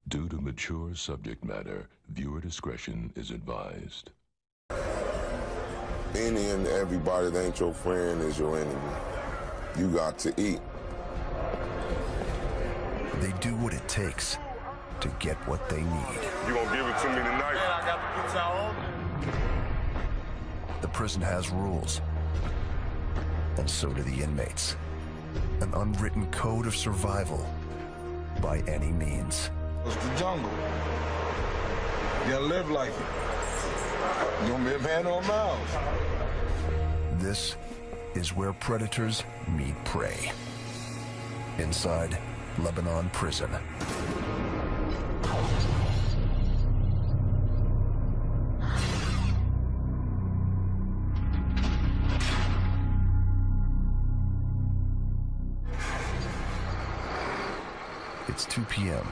Due to mature subject matter, viewer discretion is advised. Any and everybody that ain't your friend is your enemy. You got to eat. They do what it takes to get what they need. You gonna give it to me tonight? Yeah, I got the pizza on. The prison has rules, and so do the inmates. An unwritten code of survival by any means. It's the jungle. You gotta live like it. You don't be a man or a mouse. This is where predators meet prey. Inside Lebanon prison. It's 2 p.m.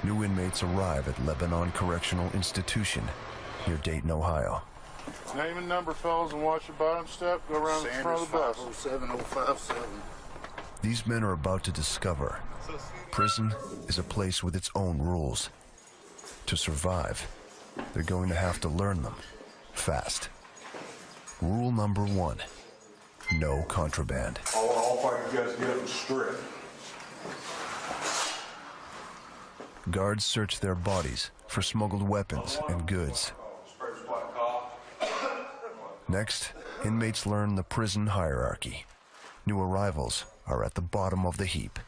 New inmates arrive at Lebanon Correctional Institution near Dayton, Ohio. Name and number, fellas, and watch your bottom step. Go around the front of the bus. 507057. These men are about to discover prison is a place with its own rules. To survive, they're going to have to learn them fast. Rule number 1, no contraband. All fight you guys get up and strip. Guards search their bodies for smuggled weapons and goods. Next, inmates learn the prison hierarchy. New arrivals are at the bottom of the heap.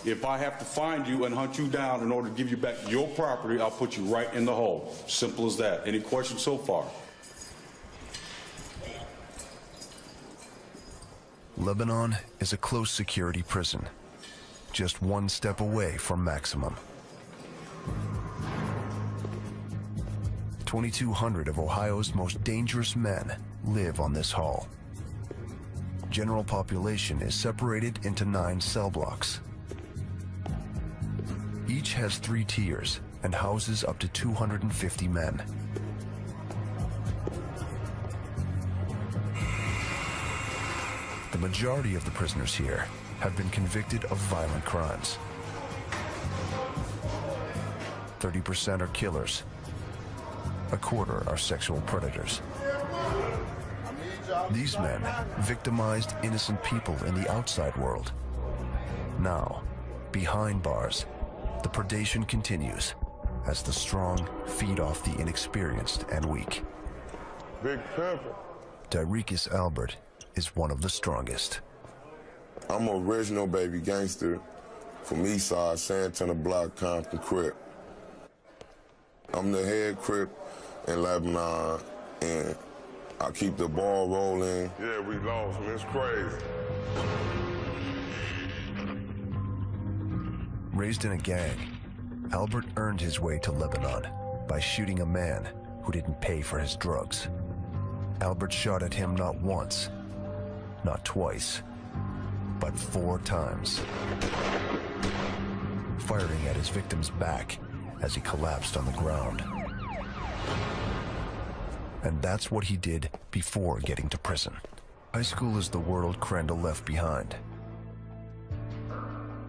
If I have to find you and hunt you down in order to give you back your property, I'll put you right in the hole. Simple as that. Any questions so far? Lebanon is a close security prison, just one step away from maximum. 2,200 of Ohio's most dangerous men live on this hall. General population is separated into 9 cell blocks. Each has 3 tiers and houses up to 250 men. The majority of the prisoners here have been convicted of violent crimes. 30% are killers. A quarter are sexual predators. These men victimized innocent people in the outside world. Now, behind bars, the predation continues as the strong feed off the inexperienced and weak. Big Pepper. Dyricus Albert is one of the strongest. I'm an original baby gangster from Eastside, Santana Block, Compton, Crip. I'm the head Crip in Lebanon, and I keep the ball rolling. Yeah, we lost, man. It's crazy. Raised in a gang, Albert earned his way to Lebanon by shooting a man who didn't pay for his drugs. Albert shot at him not once, not twice, but 4 times, firing at his victim's back as he collapsed on the ground. And that's what he did before getting to prison. High school is the world Crandall left behind.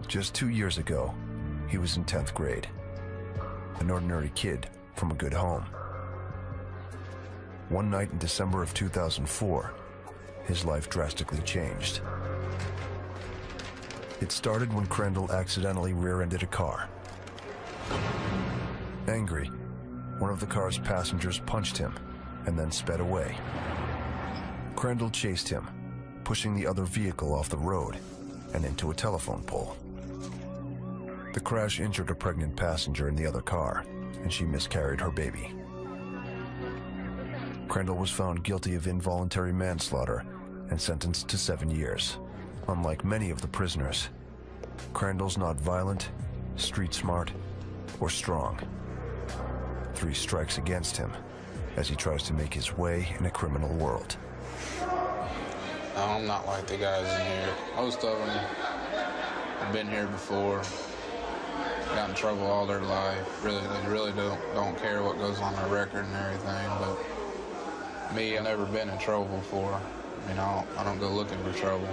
Just 2 years ago, he was in 10th grade, an ordinary kid from a good home. One night in December of 2004, his life drastically changed. It started when Crandall accidentally rear-ended a car. Angry, one of the car's passengers punched him and then sped away. Crandall chased him, pushing the other vehicle off the road and into a telephone pole. The crash injured a pregnant passenger in the other car, and she miscarried her baby. Crandall was found guilty of involuntary manslaughter and sentenced to 7 years. Unlike many of the prisoners, Crandall's not violent, street smart, or strong. 3 strikes against him as he tries to make his way in a criminal world. No, I'm not like the guys in here. Most of them have been here before, got in trouble all their life. They really don't care what goes on their record and everything. But me, I've never been in trouble before. I mean, I don't go looking for trouble.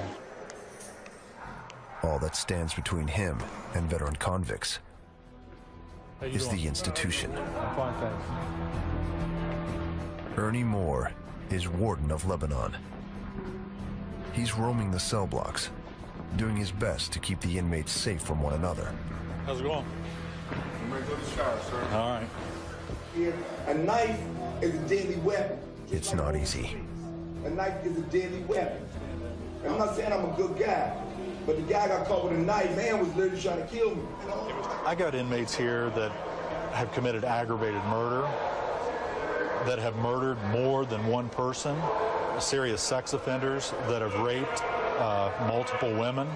All that stands between him and veteran convicts is the institution. I'm fine, thanks. Ernie Moore is warden of Lebanon. He's roaming the cell blocks, doing his best to keep the inmates safe from one another. How's it going? I'm ready to go to the shower, sir. All right. A knife is a deadly weapon. It's not easy. A knife is a deadly weapon. And I'm not saying I'm a good guy, but the guy got caught with a knife, man was literally trying to kill me. I got inmates here that have committed aggravated murder, that have murdered more than one person, serious sex offenders that have raped multiple women.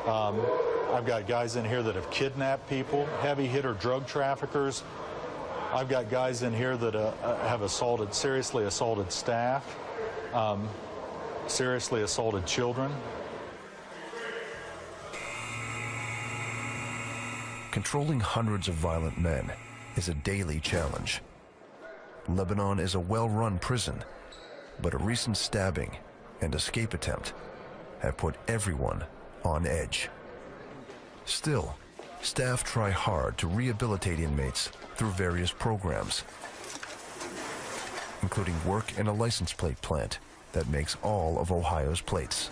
I've got guys in here that have kidnapped people, heavy hitter drug traffickers. I've got guys in here that have seriously assaulted staff, seriously assaulted children. Controlling hundreds of violent men is a daily challenge. Lebanon is a well-run prison, but a recent stabbing and escape attempt have put everyone on edge. Still, staff try hard to rehabilitate inmates through various programs, including work in a license plate plant that makes all of Ohio's plates.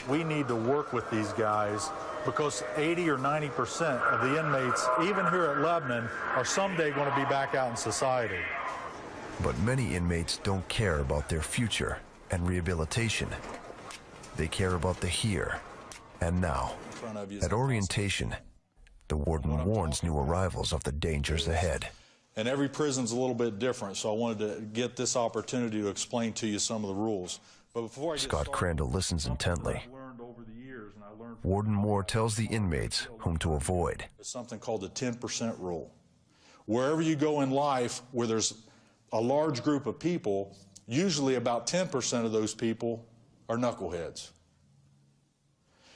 We need to work with these guys because 80 or 90% of the inmates, even here at Lebanon, are someday going to be back out in society. But many inmates don't care about their future and rehabilitation. They care about the here and now. At orientation, the warden warns new arrivals of the dangers ahead. And every prison's a little bit different, so I wanted to get this opportunity to explain to you some of the rules. But before I get Scott started, Crandall listens intently. I've learned over the years, and I learned Warden Moore tells the inmates whom to avoid. something called the 10% rule. Wherever you go in life where there's a large group of people, usually about 10% of those people are knuckleheads.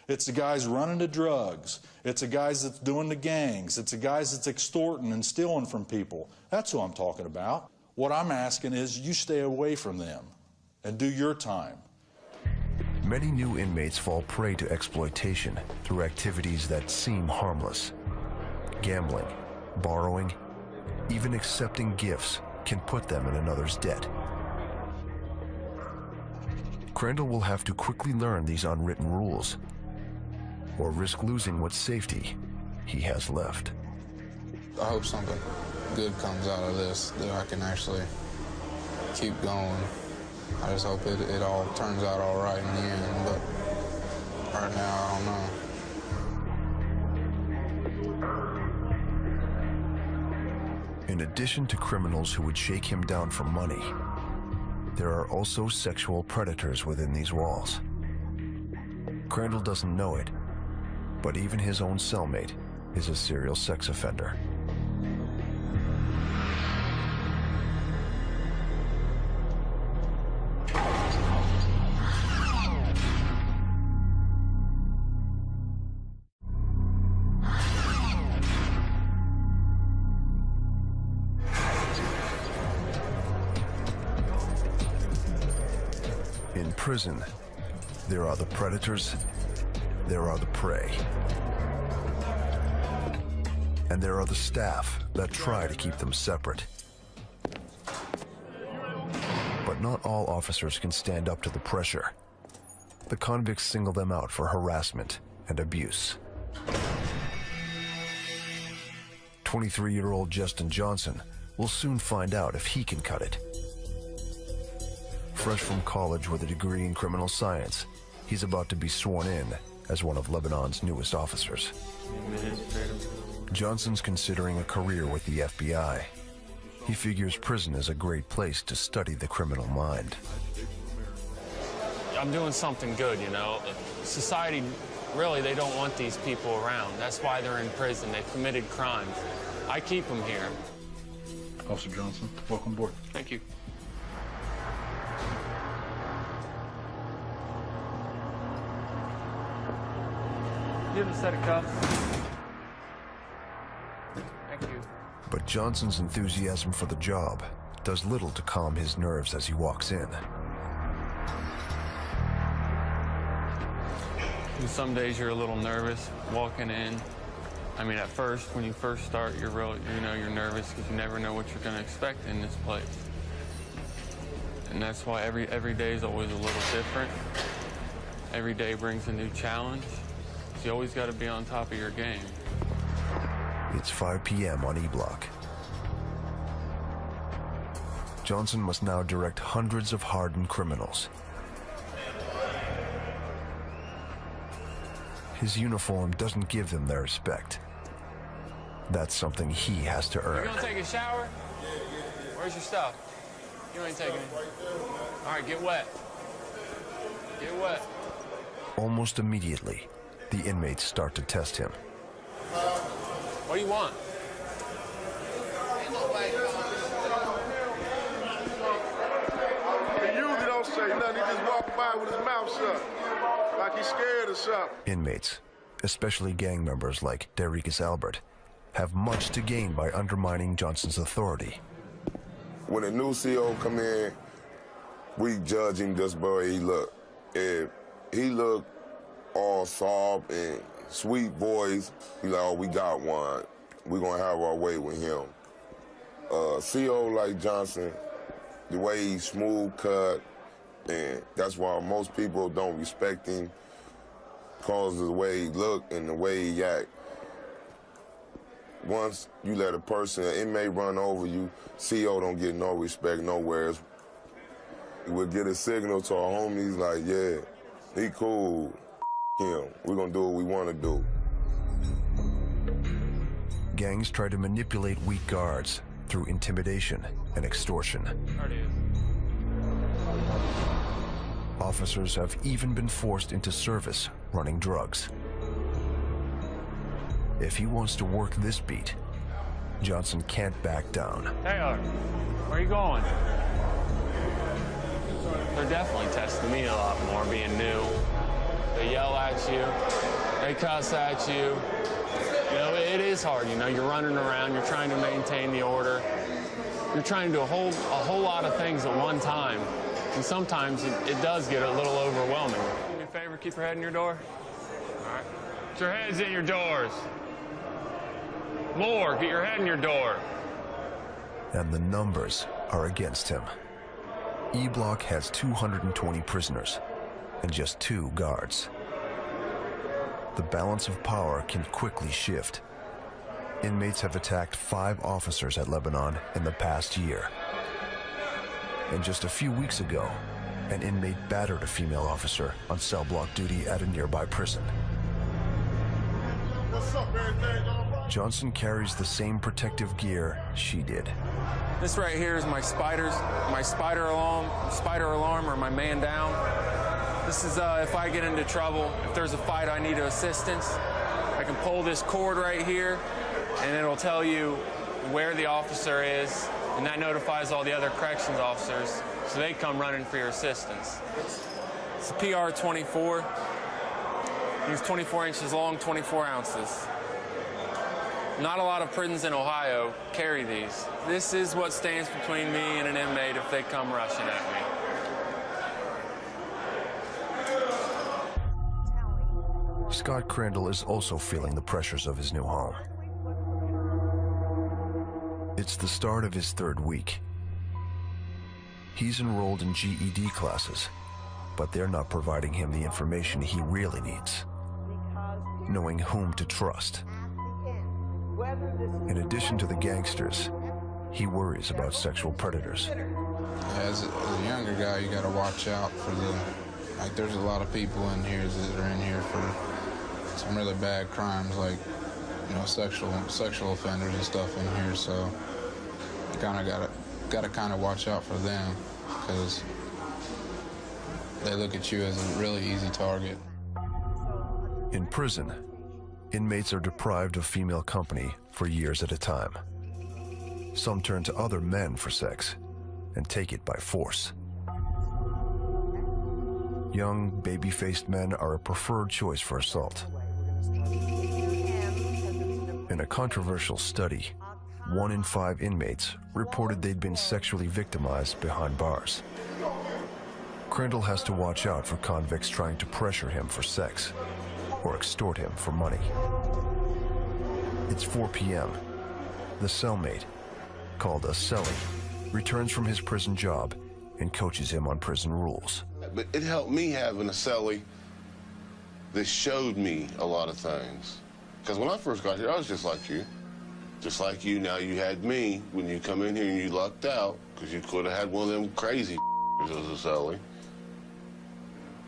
It's the guys running the drugs. It's the guys that's doing the gangs. It's the guys that's extorting and stealing from people. That's who I'm talking about. What I'm asking is you stay away from them and do your time. Many new inmates fall prey to exploitation through activities that seem harmless. Gambling, borrowing, even accepting gifts can put them in another's debt. Crandall will have to quickly learn these unwritten rules, or risk losing what safety he has left. I hope something good comes out of this, that I can actually keep going. I just hope it all turns out all right in the end, but right now, I don't know. In addition to criminals who would shake him down for money, there are also sexual predators within these walls. Crandall doesn't know it, but even his own cellmate is a serial sex offender. In prison, there are the predators, there are the prey, and there are the staff that try to keep them separate. But not all officers can stand up to the pressure. The convicts single them out for harassment and abuse. 23-year-old Justin Johnson will soon find out if he can cut it. Fresh from college with a degree in criminal science, he's about to be sworn in as one of Lebanon's newest officers. Johnson's considering a career with the FBI. He figures prison is a great place to study the criminal mind. I'm doing something good, you know. Society, really, they don't want these people around. That's why they're in prison. They've committed crimes. I keep them here. Officer Johnson, welcome aboard. Thank you. Give him a set of cuffs. Thank you. But Johnson's enthusiasm for the job does little to calm his nerves as he walks in. And some days you're a little nervous walking in. I mean, at first, when you first start, you're nervous because you never know what you're going to expect in this place. And that's why every day is always a little different. Every day brings a new challenge. So you always got to be on top of your game. It's 5 p.m. on E Block. Johnson must now direct hundreds of hardened criminals. His uniform doesn't give them their respect. That's something he has to earn. You gonna take a shower? Where's your stuff? You ain't taking it. All right, get wet. Get wet. Almost immediately, the inmates start to test him. What do you want? He usually don't say nothing. He just walk by with his mouth shut, like he's scared or something. Inmates, especially gang members like Darius Albert, have much to gain by undermining Johnson's authority. When a new CO come in, we judge him just by the way he look. If he look all soft and sweet voice, we like, oh, we got one. We gonna have our way with him. CO like Johnson, the way he's smooth cut, and that's why most people don't respect him, because of the way he look and the way he act. Once you let an inmate run over you, CO don't get no respect nowhere. We'll get a signal to our homies like, yeah, he cool, him. We're gonna do what we wanna do. Gangs try to manipulate weak guards through intimidation and extortion. Officers have even been forced into service running drugs. If he wants to work this beat, Johnson can't back down. Taylor, where are you going? They're definitely testing me a lot more, being new. They yell at you, they cuss at you. You know, it is hard, you know, you're running around, you're trying to maintain the order. You're trying to do a whole lot of things at one time. And sometimes it does get a little overwhelming. Do me a favor, keep your head in your door. All right. Get your heads in your doors. More, get your head in your door. And the numbers are against him. E Block has 220 prisoners and just 2 guards. The balance of power can quickly shift. Inmates have attacked 5 officers at Lebanon in the past year. And just a few weeks ago, an inmate battered a female officer on cell block duty at a nearby prison. What's up, everything? Johnson carries the same protective gear she did. This right here is my spider alarm, or my man down. This is if I get into trouble, if there's a fight, I need assistance. I can pull this cord right here, and it'll tell you where the officer is, and that notifies all the other corrections officers, so they come running for your assistance. It's a PR-24. It's 24 inches long, 24 ounces. Not a lot of prisons in Ohio carry these. This is what stands between me and an inmate if they come rushing at me. Scott Crandall is also feeling the pressures of his new home. It's the start of his 3rd week. He's enrolled in GED classes, but they're not providing him the information he really needs, knowing whom to trust. In addition to the gangsters, he worries about sexual predators. As a younger guy, you got to watch out for there's a lot of people in here that are in here for some really bad crimes, like, you know, sexual offenders and stuff in here. So you kind of gotta kind of watch out for them, because they look at you as a really easy target. In prison, inmates are deprived of female company for years at a time. Some turn to other men for sex and take it by force. Young, baby-faced men are a preferred choice for assault. In a controversial study, 1 in 5 inmates reported they'd been sexually victimized behind bars. Crandall has to watch out for convicts trying to pressure him for sex. or extort him for money. It's 4 p.m. The cellmate, called a cellie, returns from his prison job and coaches him on prison rules. But it helped me having a cellie that showed me a lot of things. Because when I first got here, I was just like you. Just like you, now you had me. When you come in here and you lucked out, because you could have had one of them crazy as a cellie.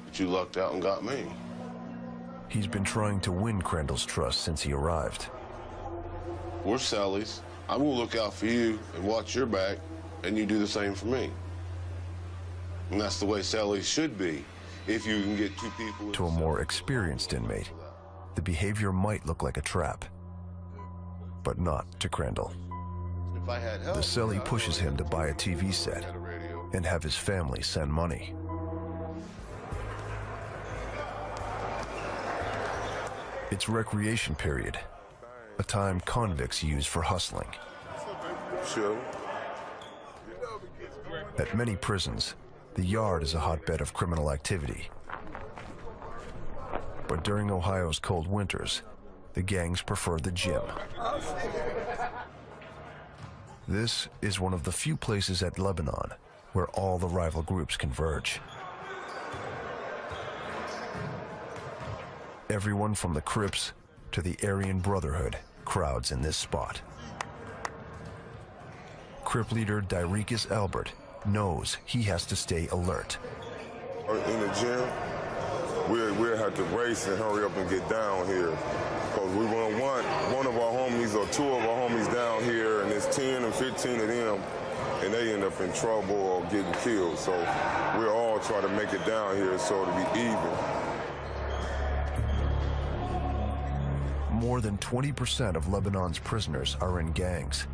But you lucked out and got me. He's been trying to win Crandall's trust since he arrived. We're cellies. I'm gonna look out for you and watch your back, and you do the same for me. And that's the way cellies should be, if you can get two people. To a more experienced inmate, the behavior might look like a trap, but not to Crandall. If I had help, the cellie pushes him to buy a TV set and have his family send money. It's recreation period, a time convicts use for hustling. Sure. At many prisons, the yard is a hotbed of criminal activity. But during Ohio's cold winters, the gangs prefer the gym. This is one of the few places at Lebanon where all the rival groups converge. Everyone from the Crips to the Aryan Brotherhood crowds in this spot. Crip leader Dyricus Albert knows he has to stay alert. In the gym, we'll have to race and hurry up and get down here. Because we won't want one of our homies or two of our homies down here, and there's 10 and 15 of them, and they end up in trouble or getting killed. So we'll all try to make it down here so to be even. More than 20% of Lebanon's prisoners are in gangs,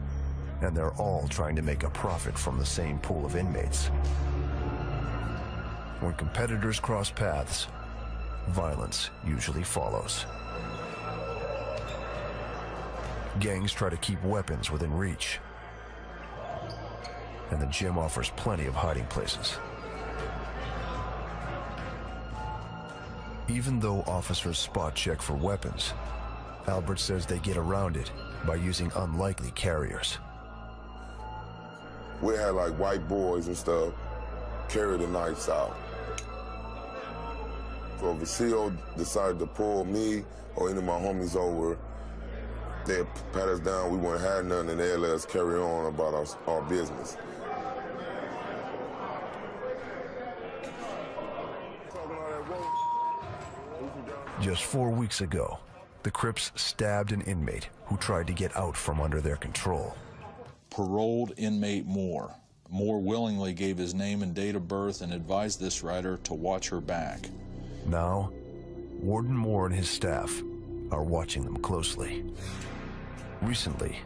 and they're all trying to make a profit from the same pool of inmates. When competitors cross paths, violence usually follows. Gangs try to keep weapons within reach, and the gym offers plenty of hiding places. Even though officers spot check for weapons, Albert says they get around it by using unlikely carriers. We had like white boys and stuff carry the knives out. So if a CO decided to pull me or any of my homies over, they'd pat us down, we wouldn't have nothing, and they'd let us carry on about our business. Just 4 weeks ago, the Crips stabbed an inmate who tried to get out from under their control. Paroled inmate Moore willingly gave his name and date of birth and advised this writer to watch her back. Now, Warden Moore and his staff are watching them closely. Recently,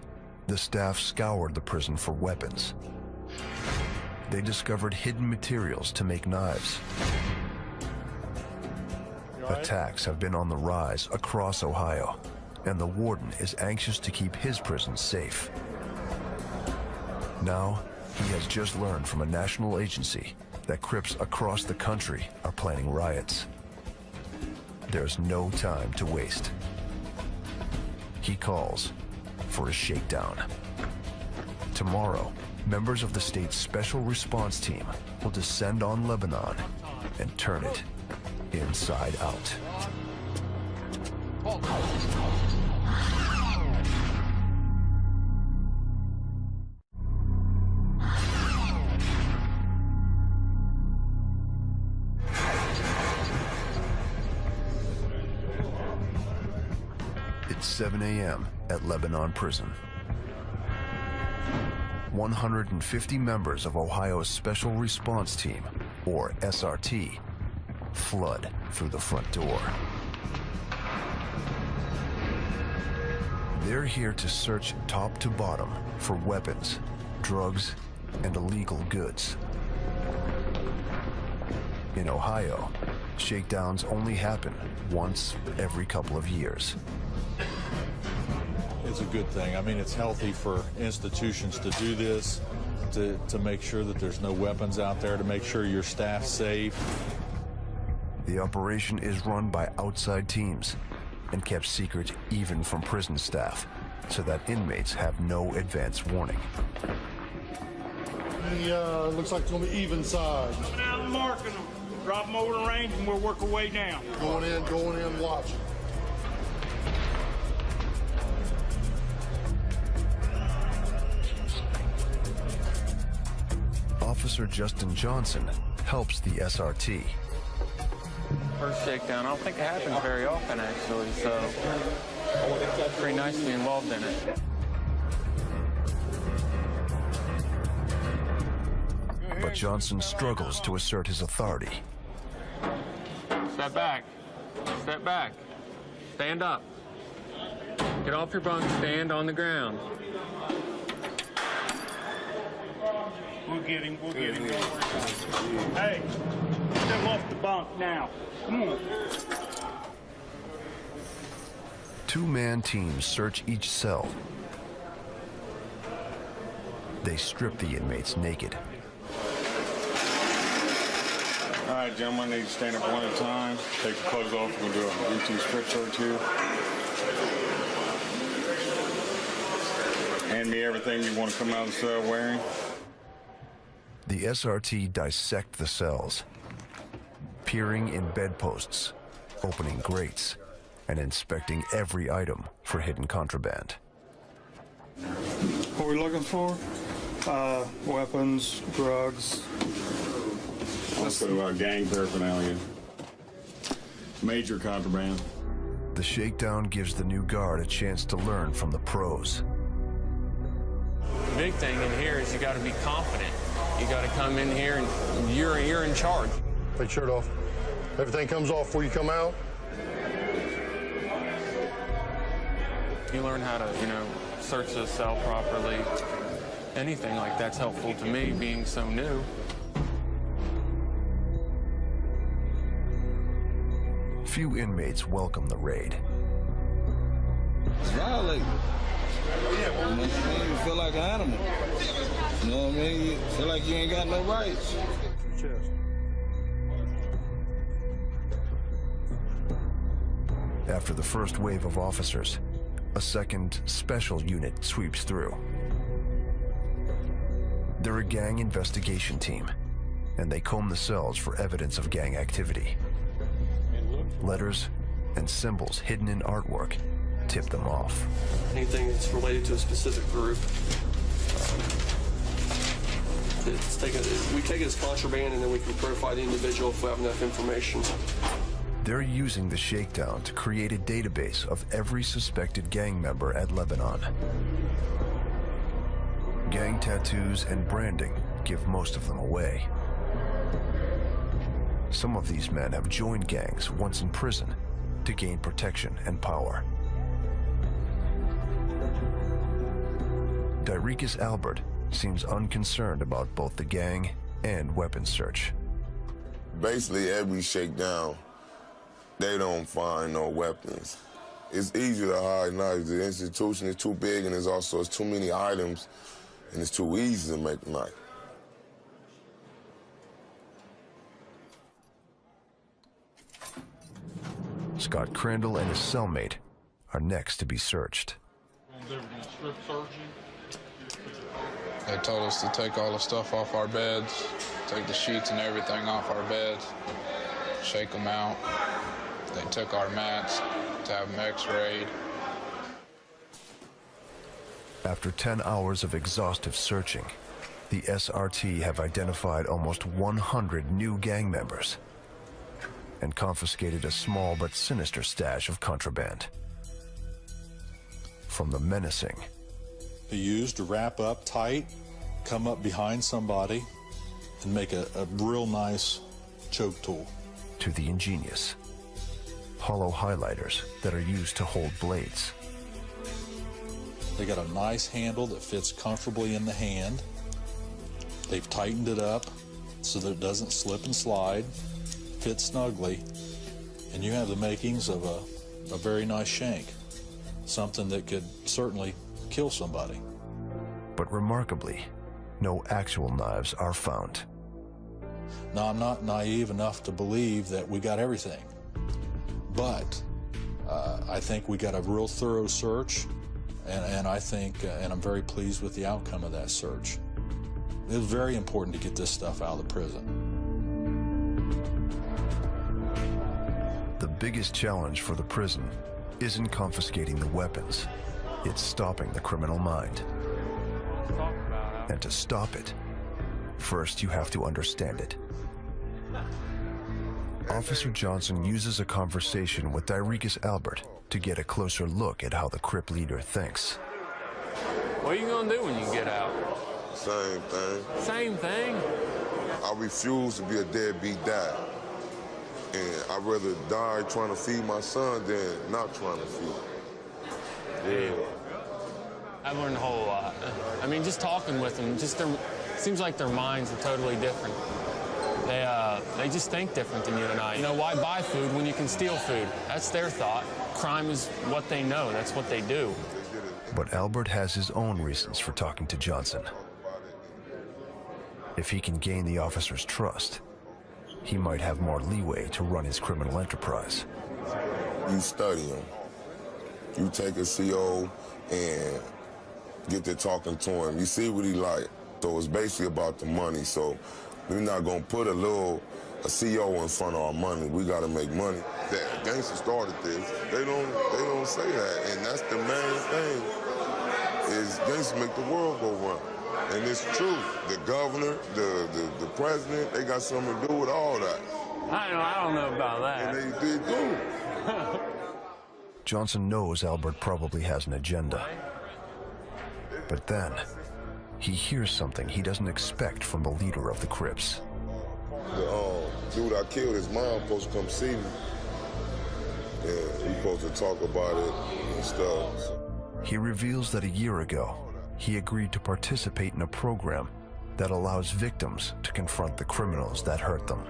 the staff scoured the prison for weapons. They discovered hidden materials to make knives. Attacks have been on the rise across Ohio, and the warden is anxious to keep his prison safe. Now, he has just learned from a national agency that Crips across the country are planning riots. There's no time to waste. He calls for a shakedown. Tomorrow, members of the state's special response team will descend on Lebanon and turn it inside out. It's 7 a.m. at Lebanon Prison. 150 members of Ohio's Special Response Team, or SRT, flood through the front door. They're here to search top to bottom for weapons, drugs, and illegal goods. In Ohio, shakedowns only happen once every couple of years. It's a good thing. I mean, it's healthy for institutions to do this, to make sure that there's no weapons out there, to make sure your staff's safe. The operation is run by outside teams and kept secret even from prison staff, so that inmates have no advance warning. Looks like it's gonna be even side. Coming out and marking them. Drop them over the range and we'll work our way down. Going in, watching. Officer Justin Johnson helps the SRT. First shakedown, I don't think it happens very often, actually, so it's pretty nice to be involved in it. But Johnson struggles to assert his authority. Step back. Step back. Stand up. Get off your bunk, stand on the ground. We'll get him, we'll get him. Hey, step off the bunk now. Come on. Two-man teams search each cell. They strip the inmates naked. All right, gentlemen, I need to stand up one at a time. Take your clothes off. We'll do a routine strip search here. Hand me everything you want to come out of the cell wearing. The SRT dissect the cells, peering in bedposts, opening grates, and inspecting every item for hidden contraband. What are we looking for? Weapons, drugs. Also, gang paraphernalia. Major contraband. The shakedown gives the new guard a chance to learn from the pros. The big thing in here is you got to be confident. You got to come in here and you're in charge. Take your shirt off. Everything comes off before you come out. You learn how to, search the cell properly. Anything like that's helpful to me, being so new. Few inmates welcome the raid. It's violating. You feel like an animal. You know what I mean? You feel like you ain't got no rights. After the first wave of officers, a second special unit sweeps through. They're a gang investigation team, and they comb the cells for evidence of gang activity. Letters and symbols hidden in artwork tip them off. Anything that's related to a specific group, we take it as contraband, and then we can profile the individual if we have enough information. They're using the shakedown to create a database of every suspected gang member at Lebanon. Gang tattoos and branding give most of them away. Some of these men have joined gangs once in prison to gain protection and power. Dyricus Albert seems unconcerned about both the gang and weapons search. Basically, every shakedown, they don't find no weapons. It's easy to hide knives. The institution is too big, and it's too many items, and it's too easy to make a knife. Scott Crandall and his cellmate are next to be searched. They told us to take all the stuff off our beds, take the sheets and everything off our beds, shake them out. They took our mats to have them x-rayed. After 10 hours of exhaustive searching, the SRT have identified almost 100 new gang members and confiscated a small but sinister stash of contraband. From the menacing, Be used to wrap up tight, come up behind somebody, and make a real nice choke tool. To the ingenious, hollow highlighters that are used to hold blades. They got a nice handle that fits comfortably in the hand. They've tightened it up so that it doesn't slip and slide, fits snugly, and you have the makings of a very nice shank, something that could certainly kill somebody. But remarkably, no actual knives are found. Now, I'm not naive enough to believe that we got everything, but I think we got a real thorough search, and I think, and I'm very pleased with the outcome of that search. It was very important to get this stuff out of the prison. The biggest challenge for the prison isn't confiscating the weapons. It's stopping the criminal mind. And to stop it, first you have to understand it. Officer Johnson uses a conversation with Dyricus Albert to get a closer look at how the Crip leader thinks. What are you gonna do when you get out? Same thing. Same thing? I refuse to be a deadbeat dad. And I'd rather die trying to feed my son than not trying to feed him. Yeah. I've learned a whole lot. I mean, just talking with them, seems like their minds are totally different. They just think different than you and I. You know, why buy food when you can steal food? That's their thought. Crime is what they know. That's what they do. But Albert has his own reasons for talking to Johnson. If he can gain the officer's trust, he might have more leeway to run his criminal enterprise. You study him. You take a CO and get to talking to him. You see what he like. So it's basically about the money. So we're not gonna put a CO in front of our money. We gotta make money. The gangsters started this. They don't say that, and that's the main thing. Is gangsters make the world go round, and it's true. The governor, the president, they got something to do with all that. I don't know about that. And they did too. Johnson knows Albert probably has an agenda. But then, he hears something he doesn't expect from the leader of the Crips. The dude I killed, his mom supposed to come see me. Yeah, we supposed to talk about it and stuff. He reveals that a year ago, he agreed to participate in a program that allows victims to confront the criminals that hurt them.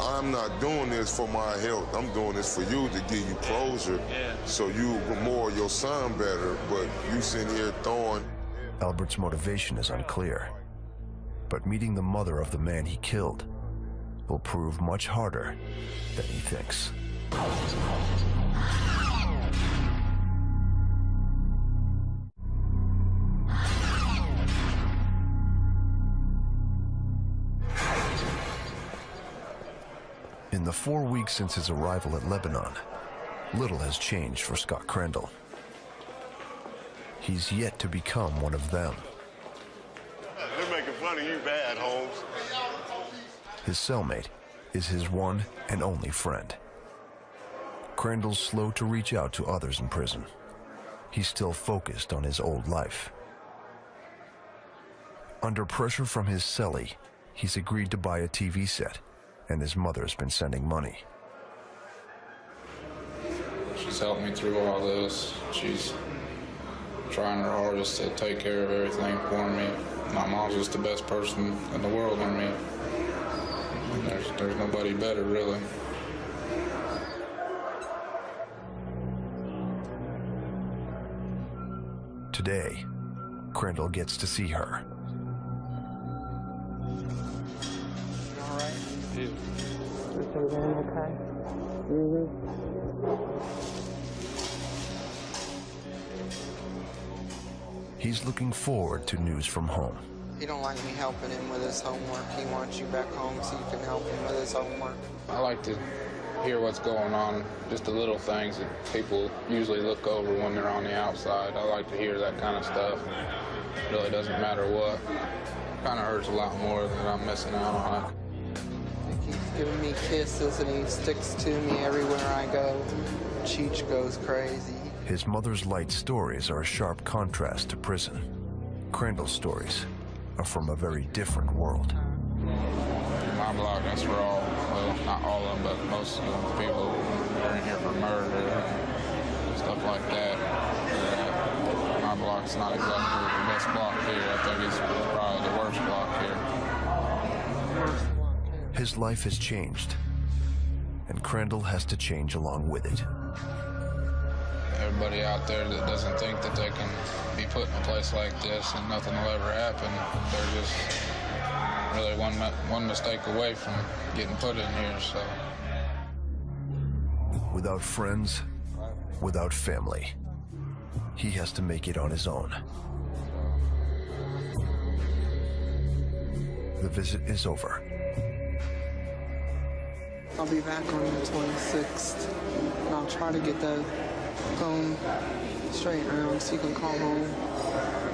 I'm not doing this for my health. I'm doing this for you to give you closure, so you memorial your son better, but you sitting here throwing. Albert's motivation is unclear, but meeting the mother of the man he killed will prove much harder than he thinks. In the 4 weeks since his arrival at Lebanon, little has changed for Scott Crandall. He's yet to become one of them. They're making fun of you bad, Holmes. His cellmate is his one and only friend. Crandall's slow to reach out to others in prison. He's still focused on his old life. Under pressure from his cellie, he's agreed to buy a TV set, and his mother's been sending money. She's helped me through all this. She's trying her hardest to take care of everything for me. My mom's just the best person in the world for me. There's nobody better, really. Today, Crandall gets to see her. All right. Yeah. Okay. He's looking forward to news from home. He don't like me helping him with his homework. He wants you back home so you can help him with his homework. I like to hear what's going on, just the little things that people usually look over when they're on the outside. I like to hear that kind of stuff. It really doesn't matter what. It kind of hurts a lot more than I'm missing out on it. He keeps giving me kisses and he sticks to me everywhere I go. Cheech goes crazy. His mother's light stories are a sharp contrast to prison. Crandall's stories are from a very different world. In my block, that's where well, not all of them, but most of the people are in here for murder and stuff like that. My block's not exactly the best block here. I think it's probably the worst block here. His life has changed, and Crandall has to change along with it. Everybody out there that doesn't think that they can be put in a place like this and nothing will ever happen, they're just really one mistake away from getting put in here, so. Without friends, without family, he has to make it on his own. The visit is over. I'll be back on the 26th, and I'll try to get the phone straight around so you can call home,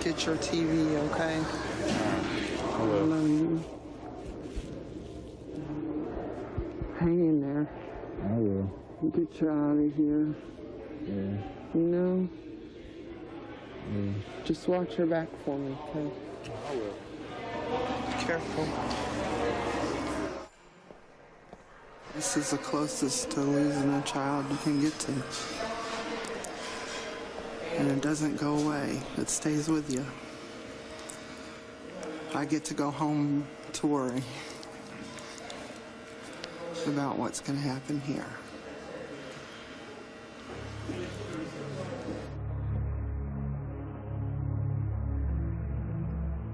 get your TV, okay? I love you. Hang in there. I will. Get you out of here. Yeah. You know? Yeah. Just watch your back for me, okay? I will. Be careful. This is the closest to losing a child you can get to. And it doesn't go away. It stays with you. I get to go home to worry about what's going to happen here.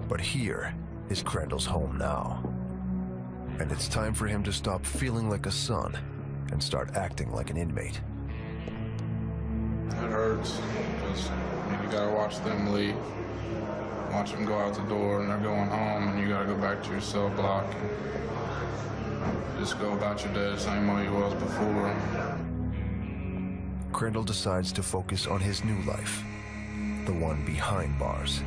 But here is Crandall's home now. And it's time for him to stop feeling like a son and start acting like an inmate. It hurts, because you gotta watch them leave. Watch them go out the door and they're going home, and you gotta go back to your cell block and just go about your day the same way you was before. Crandall decides to focus on his new life, the one behind bars.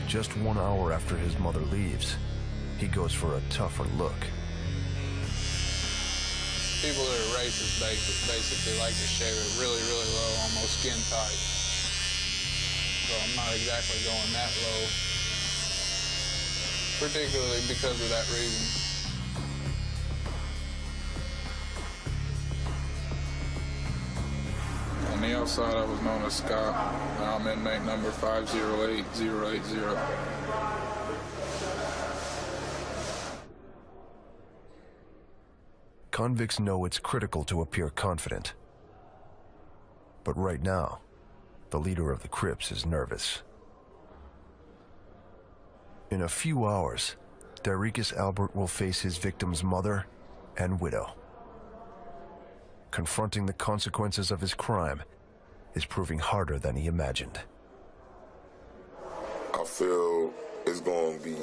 Just 1 hour after his mother leaves, he goes for a tougher look. People that are racist basically like to shave it really, really low, almost skin tight. So I'm not exactly going that low, particularly because of that reason. On the outside, I was known as Scott. Now I'm inmate number 508080. Convicts know it's critical to appear confident. But right now, the leader of the Crips is nervous. In a few hours, Darius Albert will face his victim's mother and widow. Confronting the consequences of his crime is proving harder than he imagined. I feel it's going to be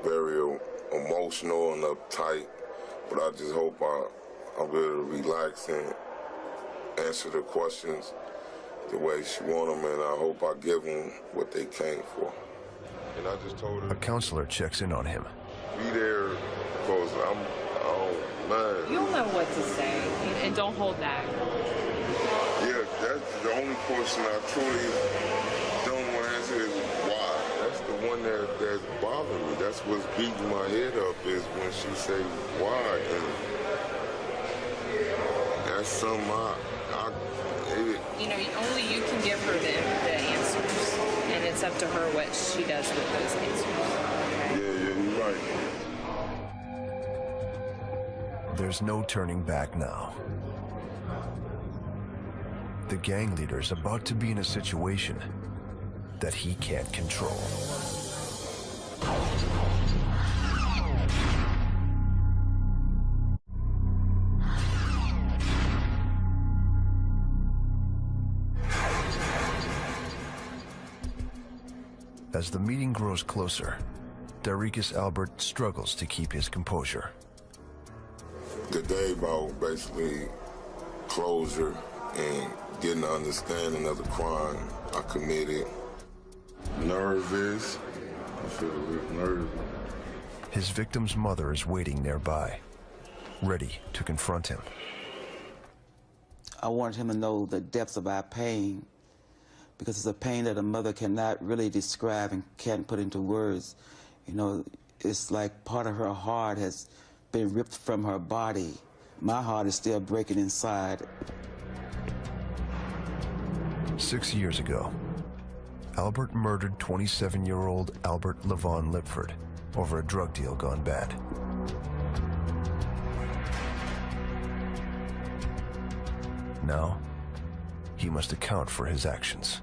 very emotional and uptight, but I just hope I'll be able to relax and answer the questions the way she want them, and I hope I give them what they came for. And I just told her... A counselor checks in on him. Be there because I don't mind. You'll know what to say, and don't hold back. Yeah, that's the only question I truly don't want to answer is why. That's the one that's bothering me. That's what's beating my head up is when she say why. And that's something you know, only you can give her the answers, and it's up to her what she does with those answers. Okay? Yeah, you're right. There's no turning back now. The gang leader's about to be in a situation that he can't control. As the meeting grows closer, Darius Albert struggles to keep his composure. The day about basically closure and getting an understanding of the crime I committed. Nervous. I feel real nervous. His victim's mother is waiting nearby, ready to confront him. I wanted him to know the depths of our pain, because it's a pain that a mother cannot really describe and can't put into words. You know, it's like part of her heart has been ripped from her body. My heart is still breaking inside. 6 years ago, Albert murdered 27-year-old Albert Levon Lipford over a drug deal gone bad. Now, he must account for his actions.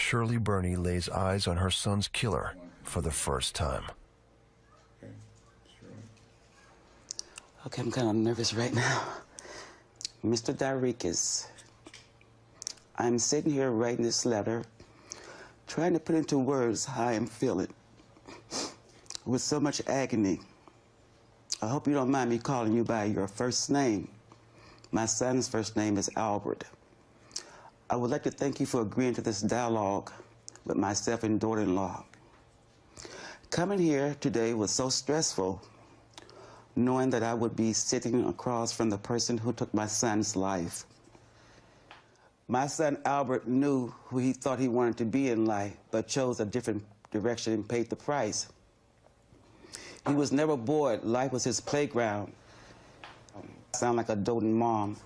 Shirley Burney lays eyes on her son's killer for the first time. Okay, I'm kind of nervous right now. Mr. Dariquez, I'm sitting here writing this letter, trying to put into words how I'm feeling with so much agony. I hope you don't mind me calling you by your first name. My son's first name is Albert. I would like to thank you for agreeing to this dialogue with myself and daughter-in-law. Coming here today was so stressful, knowing that I would be sitting across from the person who took my son's life. My son Albert knew who he thought he wanted to be in life, but chose a different direction and paid the price. He was never bored. Life was his playground. I sound like a doting mom.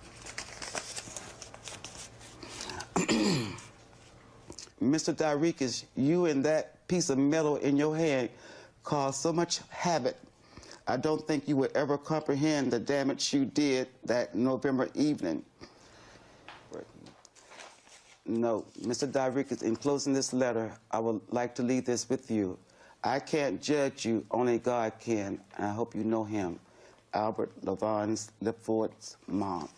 Mr. Dariquez, you and that piece of metal in your hand caused so much havoc. I don't think you would ever comprehend the damage you did that November evening. No, Mr. Dariquez, in closing this letter, I would like to leave this with you. I can't judge you, only God can, and I hope you know him. Albert LaVon Lipford's mom.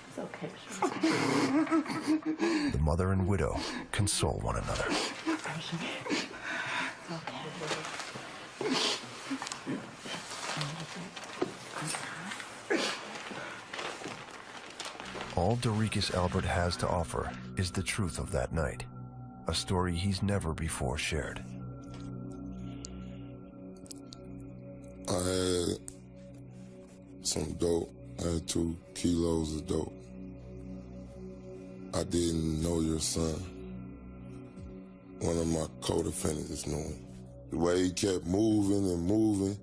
It's okay. The mother and widow console one another. All Dariquez Albert has to offer is the truth of that night, a story he's never before shared. I had some dope. I had 2 kilos of dope. I didn't know your son. One of my co-defendants knew him. The way he kept moving and moving,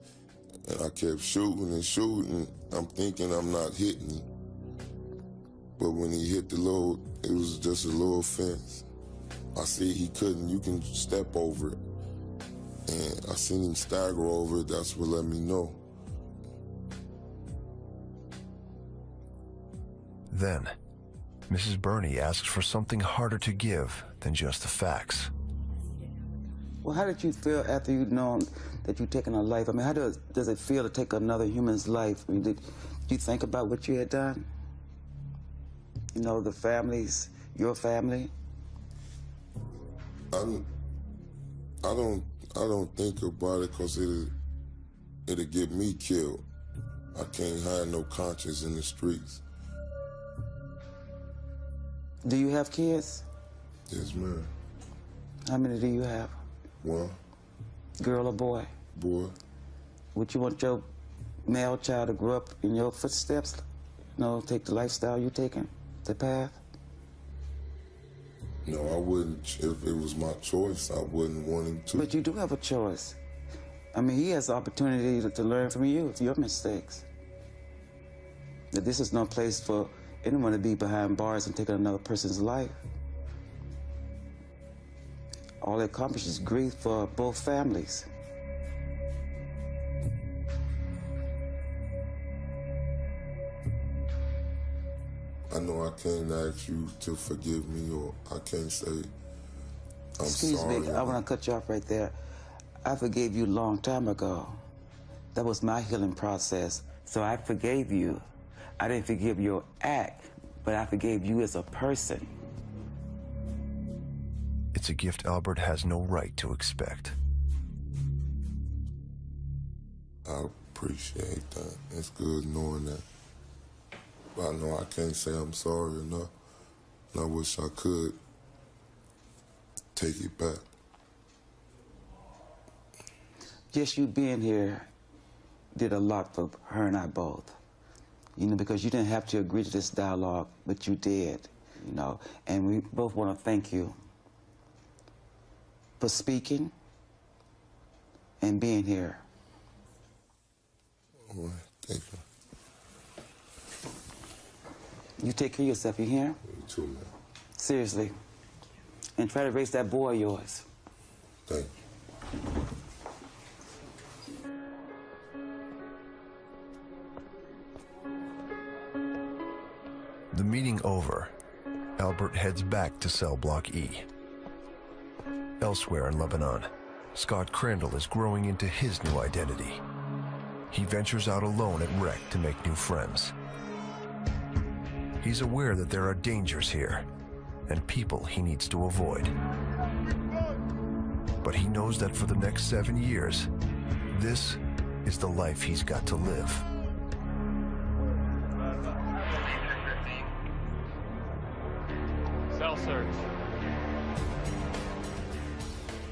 and I kept shooting and shooting, I'm thinking I'm not hitting him. But when he hit the little, it was just a little fence. I see he couldn't, you can step over it. And I seen him stagger over it, that's what let me know. Then, Mrs. Burney asks for something harder to give than just the facts. Well, how did you feel after you'd known that you'd taken a life? I mean, how does it feel to take another human's life? I mean, did you think about what you had done? You know, the families, your family? I don't think about it because it'll get me killed. I can't have no conscience in the streets. Do you have kids? Yes, ma'am. How many do you have? 1. Girl or boy? Boy. Would you want your male child to grow up in your footsteps? You know, take the lifestyle you're taking, the path? No, I wouldn't. If it was my choice, I wouldn't want him to. But you do have a choice. I mean, he has the opportunity to learn from you, your mistakes. That this is no place for anyone to be behind bars and taking another person's life. All it accomplishes is grief for both families. I know I can't ask you to forgive me, or I can't say I'm Excuse sorry. me, I want to cut you off right there. I forgave you a long time ago. That was my healing process. So I forgave you. I didn't forgive your act, but I forgave you as a person. It's a gift Albert has no right to expect. I appreciate that. It's good knowing that. But I know I can't say I'm sorry enough. And I wish I could take it back. Just you being here did a lot for her and I both. You know, because you didn't have to agree to this dialogue, but you did, you know. And we both want to thank you for speaking and being here. All right, thank you. You take care of yourself, you hear? You too, man. Seriously. And try to raise that boy of yours. Thank you. Albert heads back to cell block E. Elsewhere in Lebanon, Scott Crandall is growing into his new identity. He ventures out alone at rec to make new friends. He's aware that there are dangers here and people he needs to avoid. But he knows that for the next 7 years, this is the life he's got to live. Cell search.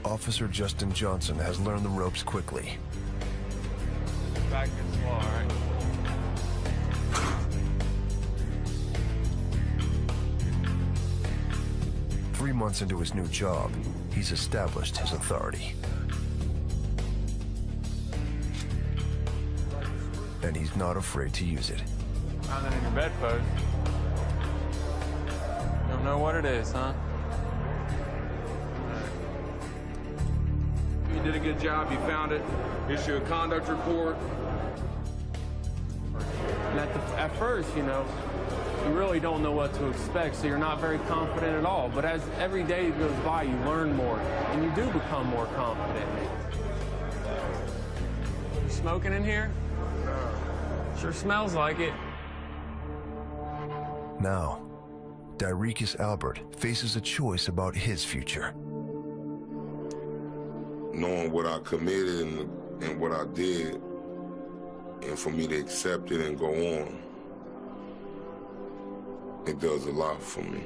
Officer Justin Johnson has learned the ropes quickly. Back and slow, all right? 3 months into his new job, he's established his authority. And he's not afraid to use it. Found it in your bedpost. Don't know what it is, huh? You did a good job. You found it. Issue a conduct report. And at first, you know, you really don't know what to expect, so you're not very confident at all. But as every day goes by, you learn more, and you do become more confident. Smoking in here? Sure smells like it. Now, Dyricus Albert faces a choice about his future. Knowing what I committed and what I did, and for me to accept it and go on, it does a lot for me.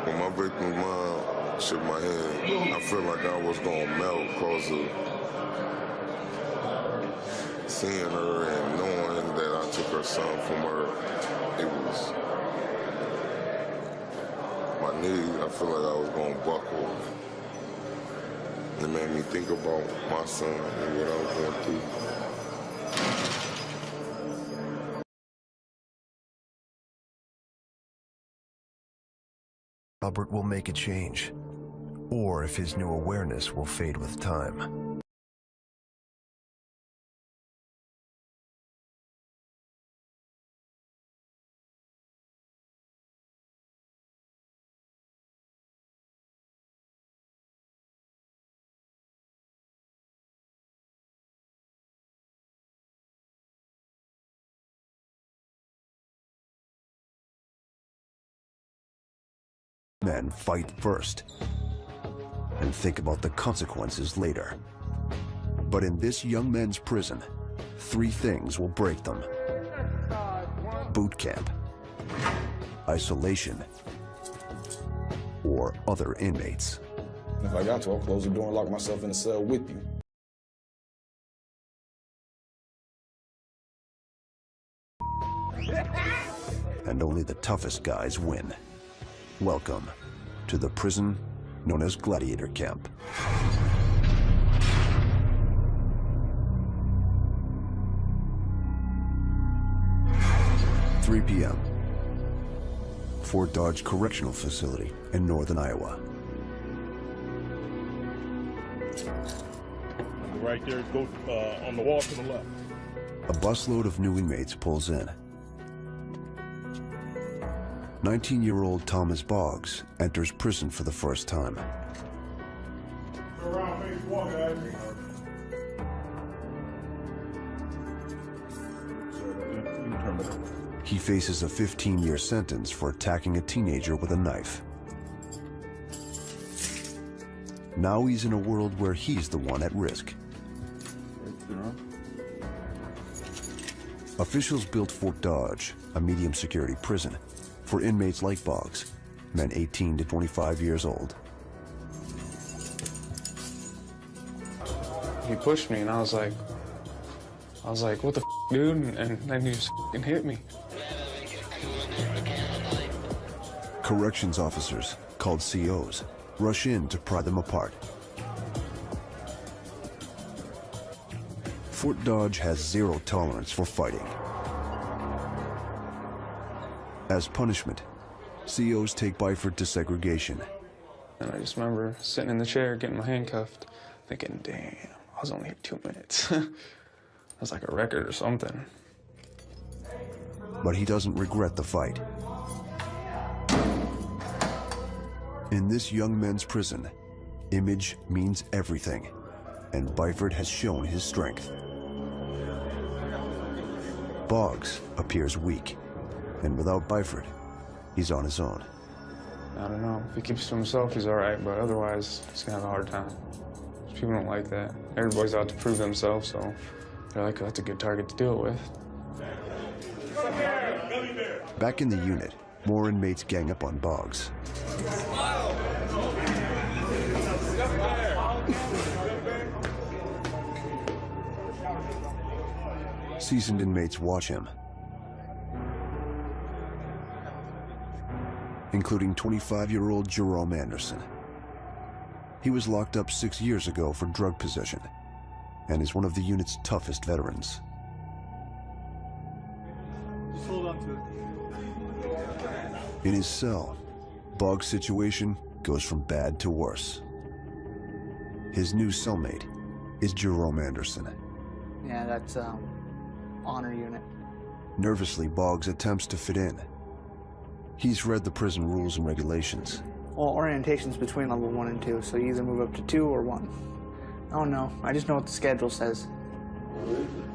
When my victim's mom shook my hand, I felt like I was gonna melt because of seeing her and knowing that I took her son from her. It was my knee. I feel like I was gonna buckle. It made me think about my son and what I was going through. Albert will make a change, or if his new awareness will fade with time. Men fight first and think about the consequences later. But in this young men's prison, 3 things will break them: boot camp, isolation, or other inmates. If I got to, I'll close the door and lock myself in a cell with you. And only the toughest guys win. Welcome to the prison known as Gladiator Camp. (3 p.m. Fort Dodge Correctional Facility in northern Iowa. Right there, go on the wall to the left. A busload of new inmates pulls in. 19-year-old Thomas Boggs enters prison for the first time. Go around phase 1, guys. He faces a 15-year sentence for attacking a teenager with a knife. Now he's in a world where he's the one at risk. Officials built Fort Dodge, a medium security prison, for inmates like Boggs, men 18 to 25 years old. He pushed me and I was like, what the f, dude? And then he just f***ing hit me. Corrections officers, called COs, rush in to pry them apart. Fort Dodge has 0 tolerance for fighting. As punishment, COs take Byford to segregation. And I just remember sitting in the chair, getting my hand cuffed, thinking, damn, I was only here 2 minutes. That's like a record or something. But he doesn't regret the fight. In this young men's prison, image means everything, and Byford has shown his strength. Boggs appears weak, and without Byford, he's on his own. I don't know. If he keeps to himself, he's all right, but otherwise, he's gonna have a hard time. People don't like that. Everybody's out to prove themselves, so they're like, oh, that's a good target to do it with. Back in the unit, more inmates gang up on Boggs. Seasoned inmates watch him, including 25-year-old Jerome Anderson. He was locked up 6 years ago for drug possession and is one of the unit's toughest veterans. Just hold on to it. In his cell, Boggs' situation goes from bad to worse. His new cellmate is Jerome Anderson. Yeah, that's honor unit. Nervously, Boggs attempts to fit in. He's read the prison rules and regulations. Well, orientation's between level 1 and 2, so you either move up to 2 or 1. I don't know. I just know what the schedule says.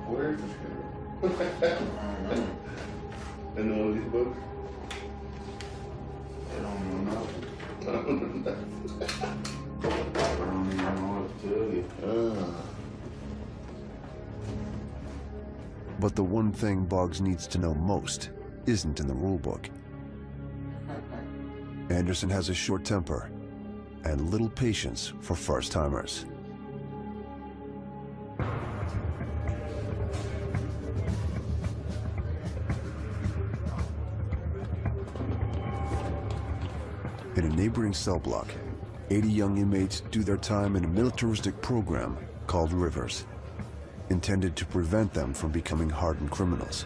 Where is the schedule? In one of these books? I don't know nothing. I don't even know what to tell you. But the one thing Boggs needs to know most isn't in the rule book. Anderson has a short temper and little patience for first-timers. In a neighboring cell block, 80 young inmates do their time in a militaristic program called Rivers, intended to prevent them from becoming hardened criminals.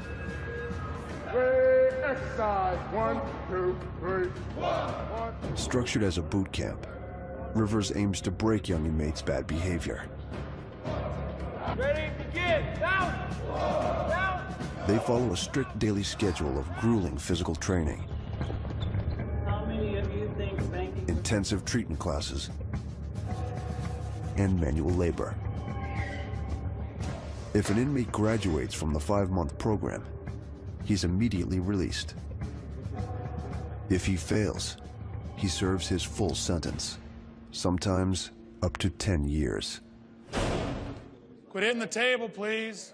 Exercise. 1, 2, 3, 1. Structured as a boot camp, Rivers aims to break young inmates' bad behavior. Ready, begin. Down. Down. They follow a strict daily schedule of grueling physical training, How many of you think banking? intensive treatment classes, and manual labor. If an inmate graduates from the 5-month program, he's immediately released. If he fails, he serves his full sentence, sometimes up to 10 years. Quit hitting the table, please.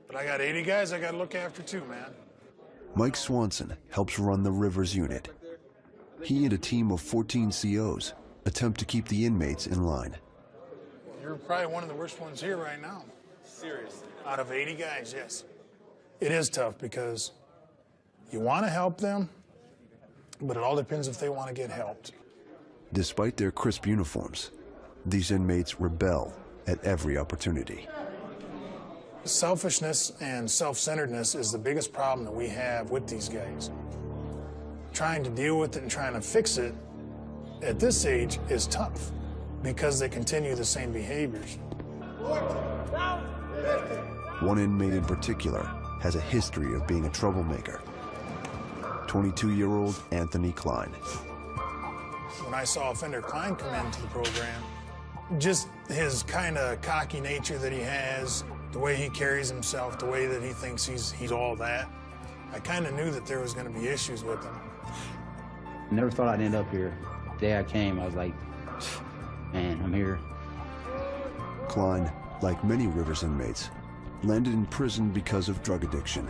But I got 80 guys I gotta look after too, man. Mike Swanson helps run the Rivers unit. He and a team of 14 COs attempt to keep the inmates in line. You're probably one of the worst ones here right now. Seriously. Out of 80 guys, yes. It is tough because you want to help them, but it all depends if they want to get helped. Despite their crisp uniforms, these inmates rebel at every opportunity. Selfishness and self-centeredness is the biggest problem that we have with these guys. Trying to deal with it and trying to fix it at this age is tough because they continue the same behaviors. One inmate in particular has a history of being a troublemaker. 22-year-old Anthony Klein. When I saw Offender Klein come into the program, just his kind of cocky nature that he has, the way he carries himself, the way that he thinks he's all that, I kind of knew that there was going to be issues with him. Never thought I'd end up here. The day I came, I was like, man, I'm here. Klein, like many Rivers inmates, landed in prison because of drug addiction.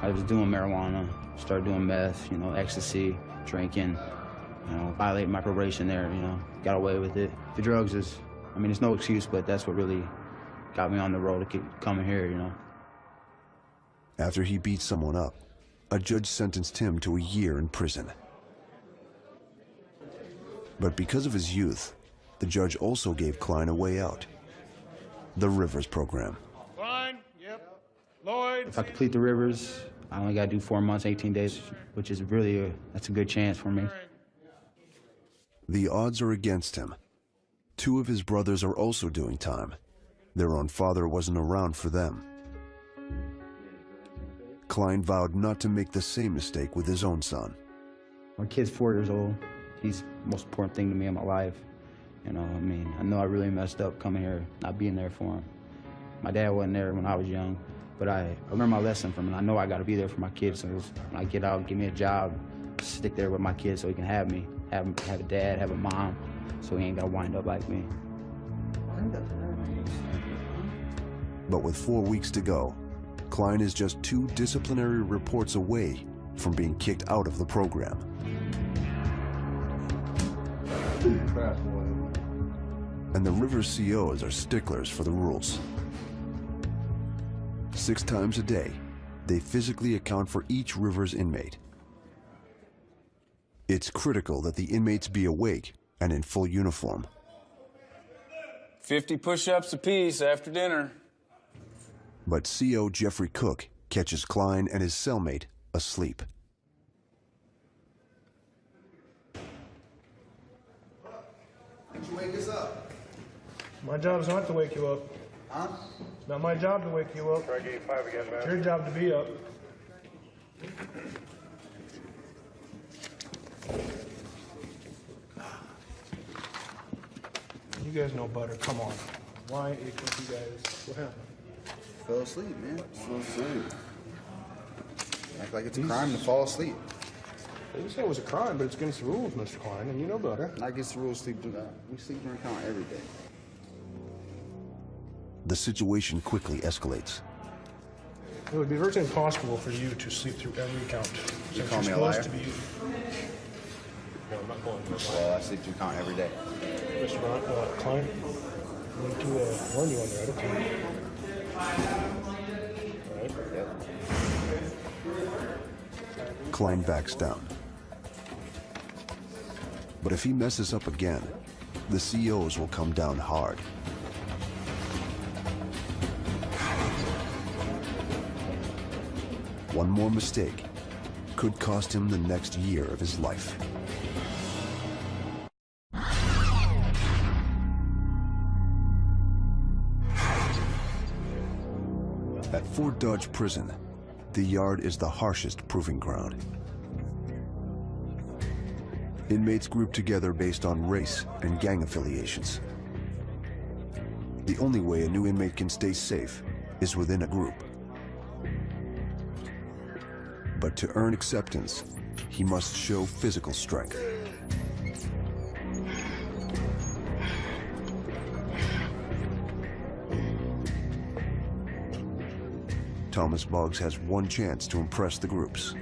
I was doing marijuana, started doing meth, ecstasy, drinking, violating my probation there, got away with it. The drugs is, it's no excuse, but that's what really got me on the road to keep coming here, After he beat someone up, a judge sentenced him to a year in prison. But because of his youth, the judge also gave Klein a way out. The Rivers program. Klein, yep. Lloyd. If I complete the Rivers, I only got to do 4 months, 18 days, which is really that's a good chance for me. The odds are against him. 2 of his brothers are also doing time. Their own father wasn't around for them. Klein vowed not to make the same mistake with his own son. My kid's 4 years old. He's the most important thing to me in my life. You know, I mean, I know I really messed up coming here, not being there for him. My dad wasn't there when I was young, but I learned my lesson from him. I know I got to be there for my kids. So when I get out, give me a job, stick there with my kids so he can have me, have a dad, have a mom, so he ain't got to wind up like me. But with 4 weeks to go, Klein is just 2 disciplinary reports away from being kicked out of the program. And the Rivers COs are sticklers for the rules. 6 times a day, they physically account for each Rivers inmate. It's critical that the inmates be awake and in full uniform. 50 push-ups apiece after dinner. But CO Jeffrey Cook catches Klein and his cellmate asleep. Did you wake us up? My job's not to wake you up. Huh? It's not my job to wake you up. Try gate 5 again, man. It's your job to be up. You guys know better. Come on. Why you guys? What happened? Fell asleep, man. Fell asleep. Act like it's a crime to fall asleep. They didn't say it was a crime, but it's against the rules, Mr. Klein, and you know better. Not against the rules. We sleep during count every day. The situation quickly escalates. It would be virtually impossible for you to sleep through every count. You Since call me you're a liar? supposed to be. No, I'm not calling you a liar. Well, I sleep through count every day. Mr. Klein, I need to warn you on that, okay? All right? Yep. Klein backs down. But if he messes up again, the COs will come down hard. One more mistake could cost him the next year of his life. At Fort Dodge Prison, the yard is the harshest proving ground. Inmates group together based on race and gang affiliations. The only way a new inmate can stay safe is within a group. But to earn acceptance, he must show physical strength. Thomas Boggs has one chance to impress the groups.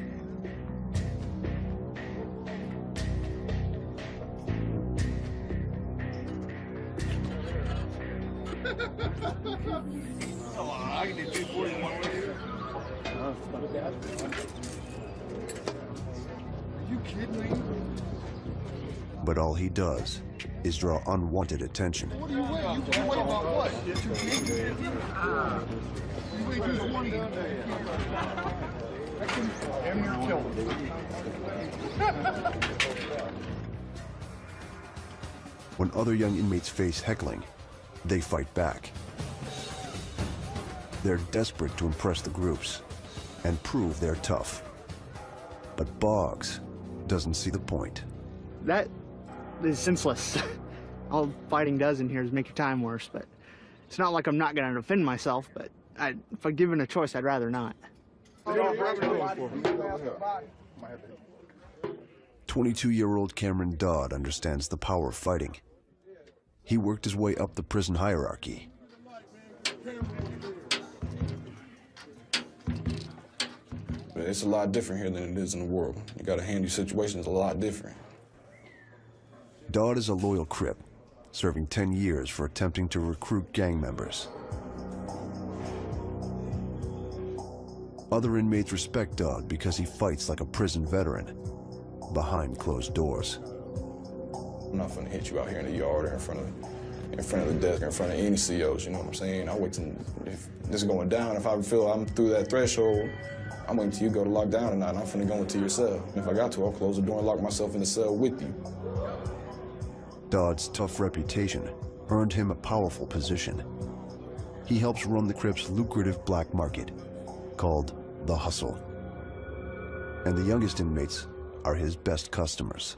I can do 240 in 1 week. Are you kidding me? But all he does is draw unwanted attention. What do you weigh? You weigh about what? 250? You weigh 220. I can damn near kill him. When other young inmates face heckling, they fight back. They're desperate to impress the groups and prove they're tough. But Boggs doesn't see the point. That is senseless. All fighting does in here is make your time worse, but it's not like I'm not going to defend myself, but if I'm given a choice, I'd rather not. 22-year-old Cameron Dodd understands the power of fighting. He worked his way up the prison hierarchy. It's a lot different here than it is in the world. You got to handle situations a lot different. Dodd is a loyal Crip, serving 10 years for attempting to recruit gang members. Other inmates respect Dodd because he fights like a prison veteran, behind closed doors. I'm not gonna hit you out here in the yard or in front of the desk or in front of any COs, you know what I'm saying? I'll wait till, if this is going down, if I feel I'm through that threshold, I'm waiting till you go to lock down tonight, and I'm finna go into your cell. If I got to, I'll close the door and lock myself in the cell with you. Dodd's tough reputation earned him a powerful position. He helps run the Crip's lucrative black market, called The Hustle. And the youngest inmates are his best customers.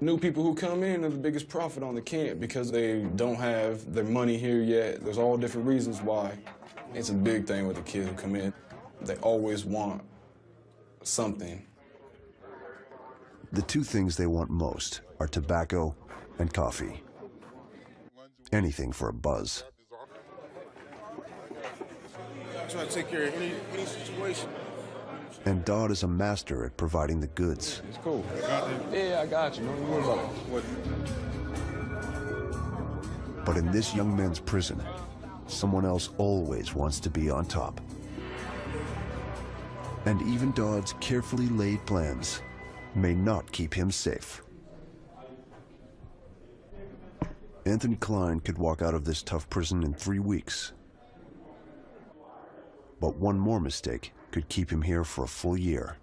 New people who come in are the biggest profit on the camp because they don't have their money here yet. There's all different reasons why. It's a big thing with the kids who come in. They always want something. The two things they want most are tobacco and coffee. Anything for a buzz. Trying to take care of any situation. And Dodd is a master at providing the goods. It's cool. Yeah, I got you. Don't worry about it. But in this young men's prison, someone else always wants to be on top. And even Dodd's carefully laid plans may not keep him safe. Anthony Klein could walk out of this tough prison in 3 weeks. But one more mistake could keep him here for a full year.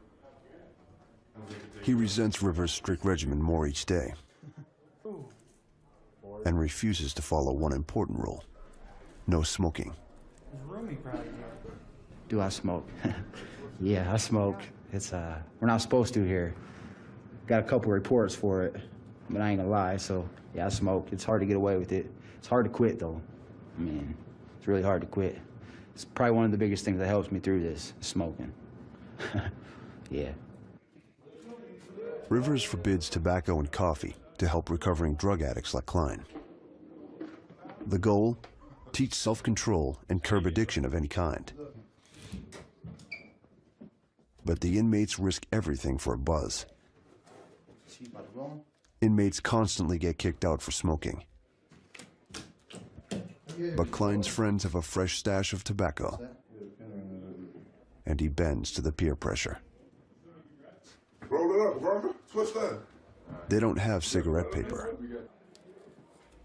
He resents Rivers' strict regimen more each day and refuses to follow one important rule: no smoking. Do I smoke? Yeah, I smoke. It's we're not supposed to here. Got a couple reports for it, but I ain't gonna lie. So yeah, I smoke. It's hard to get away with it. It's hard to quit though. I mean, it's really hard to quit. It's probably one of the biggest things that helps me through this, smoking. Yeah. Rivers forbids tobacco and coffee to help recovering drug addicts like Klein. The goal? Teach self-control and curb addiction of any kind. But the inmates risk everything for a buzz. Inmates constantly get kicked out for smoking. But Klein's friends have a fresh stash of tobacco, and he bends to the peer pressure. Roll it up, brother. Switch that. They don't have cigarette paper,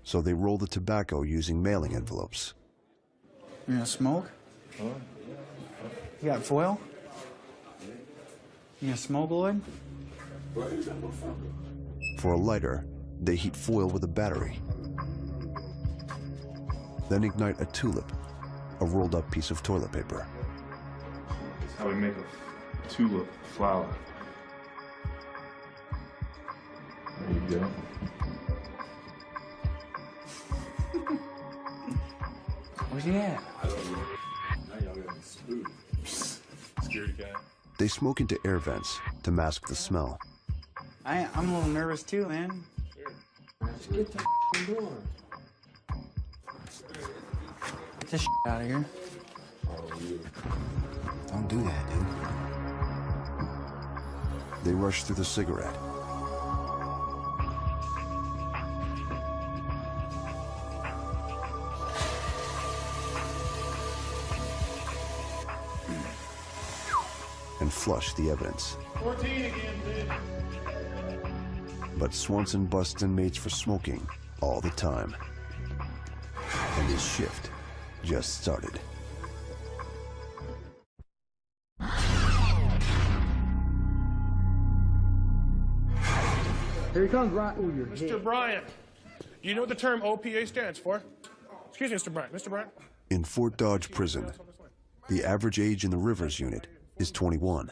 so they roll the tobacco using mailing envelopes. You gonna smoke? You got foil? You gonna smoke, Lloyd? For a lighter, they heat foil with a battery. Then ignite a tulip, a rolled up piece of toilet paper. That's how we make a tulip flower. There you go. Where's he at? I don't know. Now y'all got me spooked. Security guy. They smoke into air vents to mask the smell. I'm a little nervous too, man. Just get the door. Get this out of here. Don't do that, dude. They rush through the cigarette. And flush the evidence. 14 again, dude. But Swanson busts inmates for smoking all the time. And his shift just started. Here he comes, Brian. Oh, you're Mr. Bryant, you know what the term OPA stands for? Excuse me, Mr. Bryant. Mr. Bryant? In Fort Dodge Prison, the average age in the Rivers unit is 21.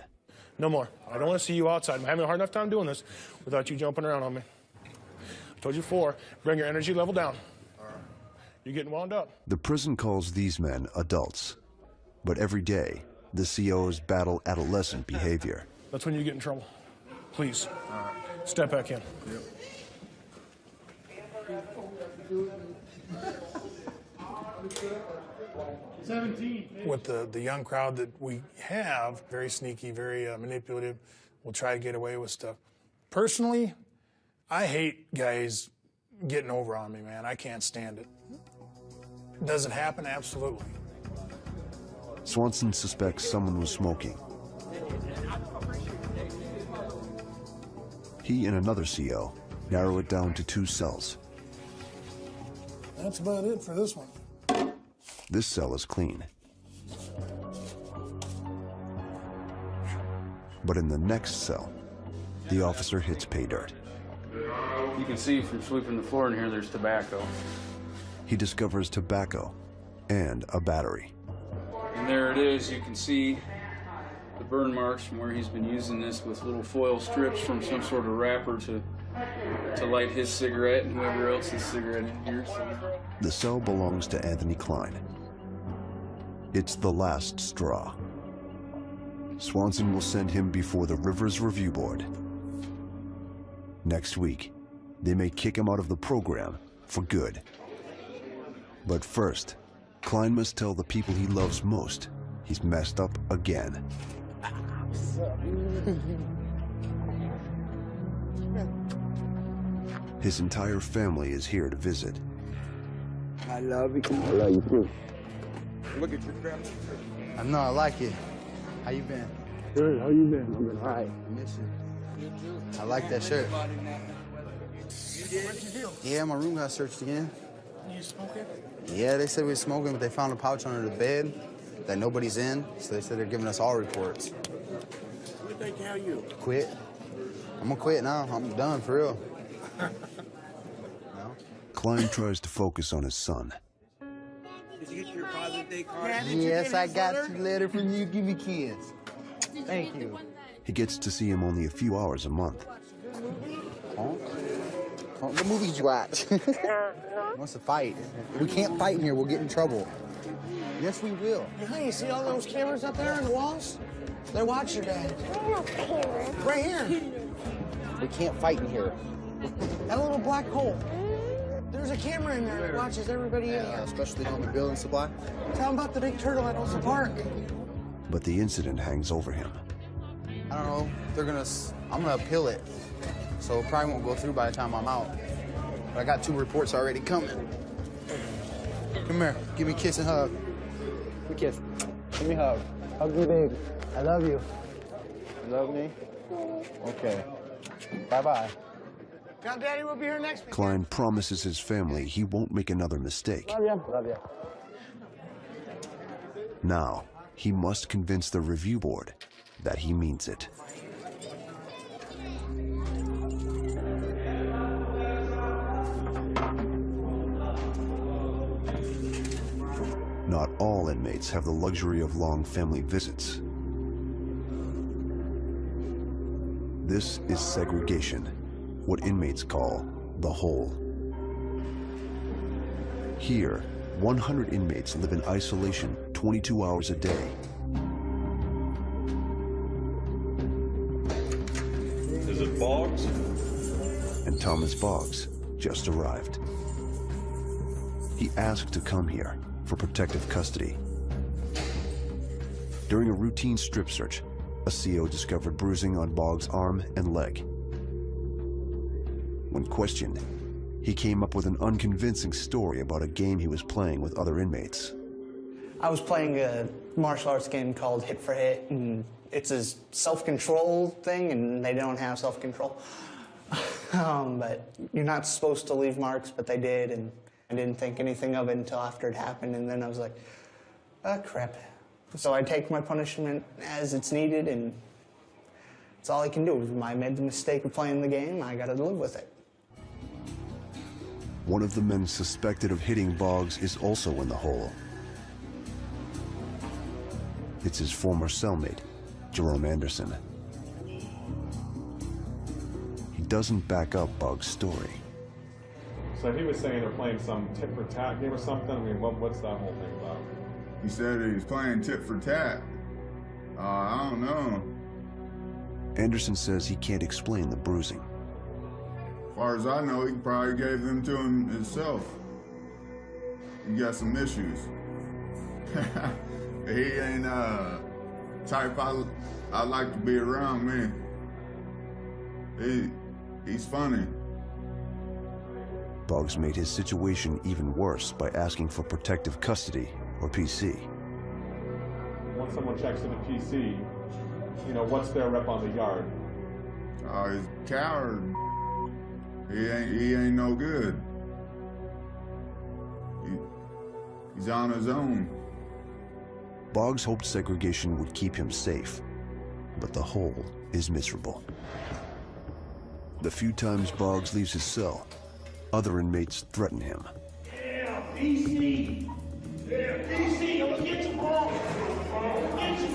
No more. I don't want to see you outside. I'm having a hard enough time doing this without you jumping around on me. I told you before, bring your energy level down. You're getting wound up. The prison calls these men adults, but every day, the COs battle adolescent behavior. That's when you get in trouble. Please, step back in. With the young crowd that we have, very sneaky, very manipulative, will try to get away with stuff. Personally, I hate guys getting over on me, man. I can't stand it. Does it happen? Absolutely. Swanson suspects someone was smoking. He and another CO narrow it down to 2 cells. That's about it for this one. This cell is clean. But in the next cell, the officer hits pay dirt. You can see from sweeping the floor in here, there's tobacco. He discovers tobacco and a battery. And there it is. You can see the burn marks from where he's been using this with little foil strips from some sort of wrapper to light his cigarette and whoever else's cigarette in here. So. The cell belongs to Anthony Klein. It's the last straw. Swanson will send him before the Rivers Review Board. Next week, they may kick him out of the program for good. But first, Klein must tell the people he loves most he's messed up again. His entire family is here to visit. I love you. I love you too. Look at your grandma. I know, I like it. How you been? Good, how you been? I've been all right. I miss you. I like that shirt. What'd you do? Yeah, my room got searched again. You smoking? Yeah, they said we were smoking, but they found a pouch under the bed that nobody's in, so they said they're giving us all reports. What did they tell you? Quit. I'm gonna quit now. I'm done, for real. Klein tries to focus on his son. Did you get your Father's Day card? Yes, I got your letter from you. Give me kids. Thank you. He gets to see him only a few hours a month. Huh? What movies you watch? Wants to fight. We can't fight in here. We'll get in trouble. Yes, we will. Hey, you see all those cameras up there on the walls? They watch your dad. Right here. We can't fight in here. That little black hole. There's a camera in there that watches everybody in here. Especially on the building supply. Tell them about the big turtle at Olsen Park. But the incident hangs over him. I don't know. I'm gonna appeal it. So it probably won't go through by the time I'm out. But I got 2 reports already coming. Come here. Give me a kiss and hug. Give me a kiss. Give me a hug. Hug me, baby. I love you. You love me? Okay. Bye-bye. Tell Daddy we'll be here next week. Klein promises his family he won't make another mistake. Love you. Love you. Now, he must convince the review board that he means it. Not all inmates have the luxury of long family visits. This is segregation, what inmates call the hole. Here, 100 inmates live in isolation 22 hours a day. Is it Boggs? And Thomas Boggs just arrived. He asked to come here for protective custody. During a routine strip search, a CO discovered bruising on Boggs' arm and leg. When questioned, he came up with an unconvincing story about a game he was playing with other inmates. I was playing a martial arts game called Hit for Hit, and it's a self-control thing, and they don't have self-control. But you're not supposed to leave marks, but they did, and I didn't think anything of it until after it happened, and then I was like, oh, crap. So I take my punishment as it's needed, and that's all I can do. I made the mistake of playing the game, I gotta live with it. One of the men suspected of hitting Boggs is also in the hole. It's his former cellmate, Jerome Anderson. He doesn't back up Boggs' story. So he was saying they're playing some tit for tat game or something. I mean, what's that whole thing about? He said he was playing tit for tat. I don't know. Anderson says he can't explain the bruising. As far as I know, he probably gave them to him himself. He got some issues. He ain't type I like to be around, me. He's funny. Boggs made his situation even worse by asking for protective custody, or PC. Once someone checks in a PC, you know, what's their rep on the yard? He's a coward. He ain't no good. He's on his own. Boggs hoped segregation would keep him safe, but the hole is miserable. The few times Boggs leaves his cell, other inmates threaten him. Yeah, BC! Yeah, BC, I'm gonna get you, bro! Get you!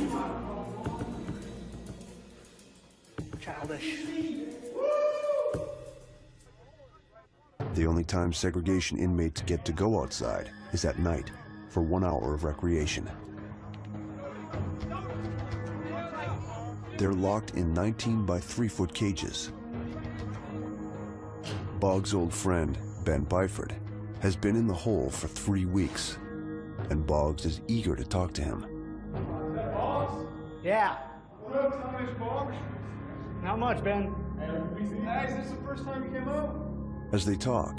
childish. The only time segregation inmates get to go outside is at night for 1 hour of recreation. They're locked in 19 by 3-foot cages. Boggs' old friend, Ben Byford, has been in the hole for 3 weeks, and Boggs is eager to talk to him. Yeah. What up, Thomas Boggs? Not much, Ben. Hey, is this the first time you came out? As they talk,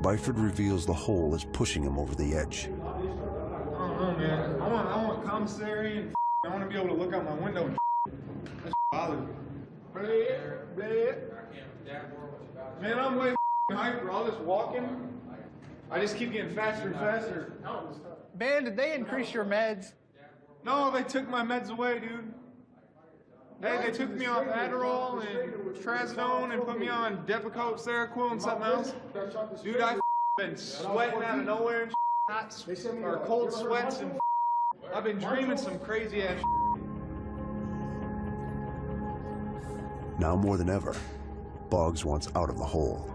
Byford reveals the hole is pushing him over the edge. I don't know, man. I want commissary and I want to be able to look out my window and that's bothers me. Man, I'm way hyper. All this walking, I just keep getting faster and faster. Ben, did they increase your meds? No, they took my meds away, dude. They took me off Adderall and Trazodone and put me on Depakote, Seroquel, and something else. Dude, I've been sweating out of nowhere and hot or cold sweats and I've been dreaming some crazy ass. Now more than ever, Boggs wants out of the hole.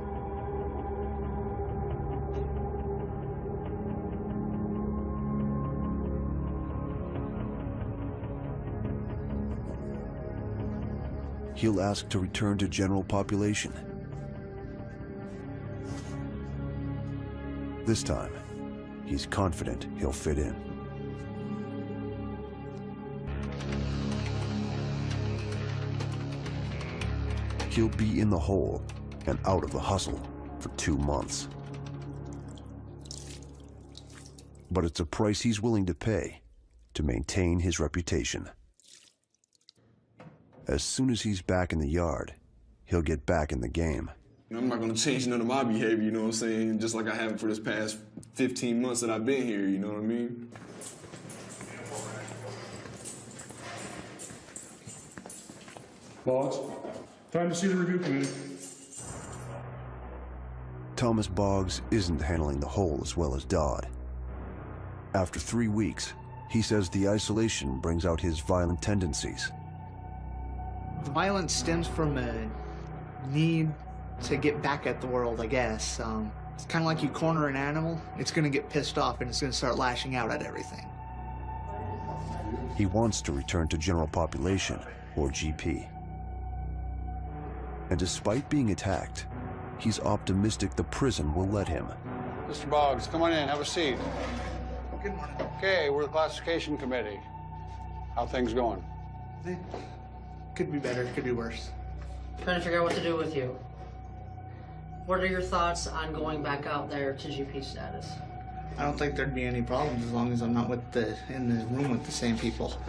He'll ask to return to general population. This time, he's confident he'll fit in. He'll be in the hole and out of the hustle for 2 months. But it's a price he's willing to pay to maintain his reputation. As soon as he's back in the yard, he'll get back in the game. I'm not gonna change none of my behavior, you know what I'm saying? Just like I haven't for this past 15 months that I've been here, you know what I mean? Boggs, time to see the review committee. Thomas Boggs isn't handling the hole as well as Dodd. After 3 weeks, he says the isolation brings out his violent tendencies. Violence stems from a need to get back at the world, I guess. It's kind of like you corner an animal, it's going to get pissed off and it's going to start lashing out at everything. He wants to return to general population, or GP. And despite being attacked, he's optimistic the prison will let him. Mr. Boggs, come on in, have a seat. Good morning. Okay, we're the classification committee. How things going? Could be better, could be worse. Trying to figure out what to do with you. What are your thoughts on going back out there to GP status? I don't think there'd be any problems as long as I'm not in the room with the same people.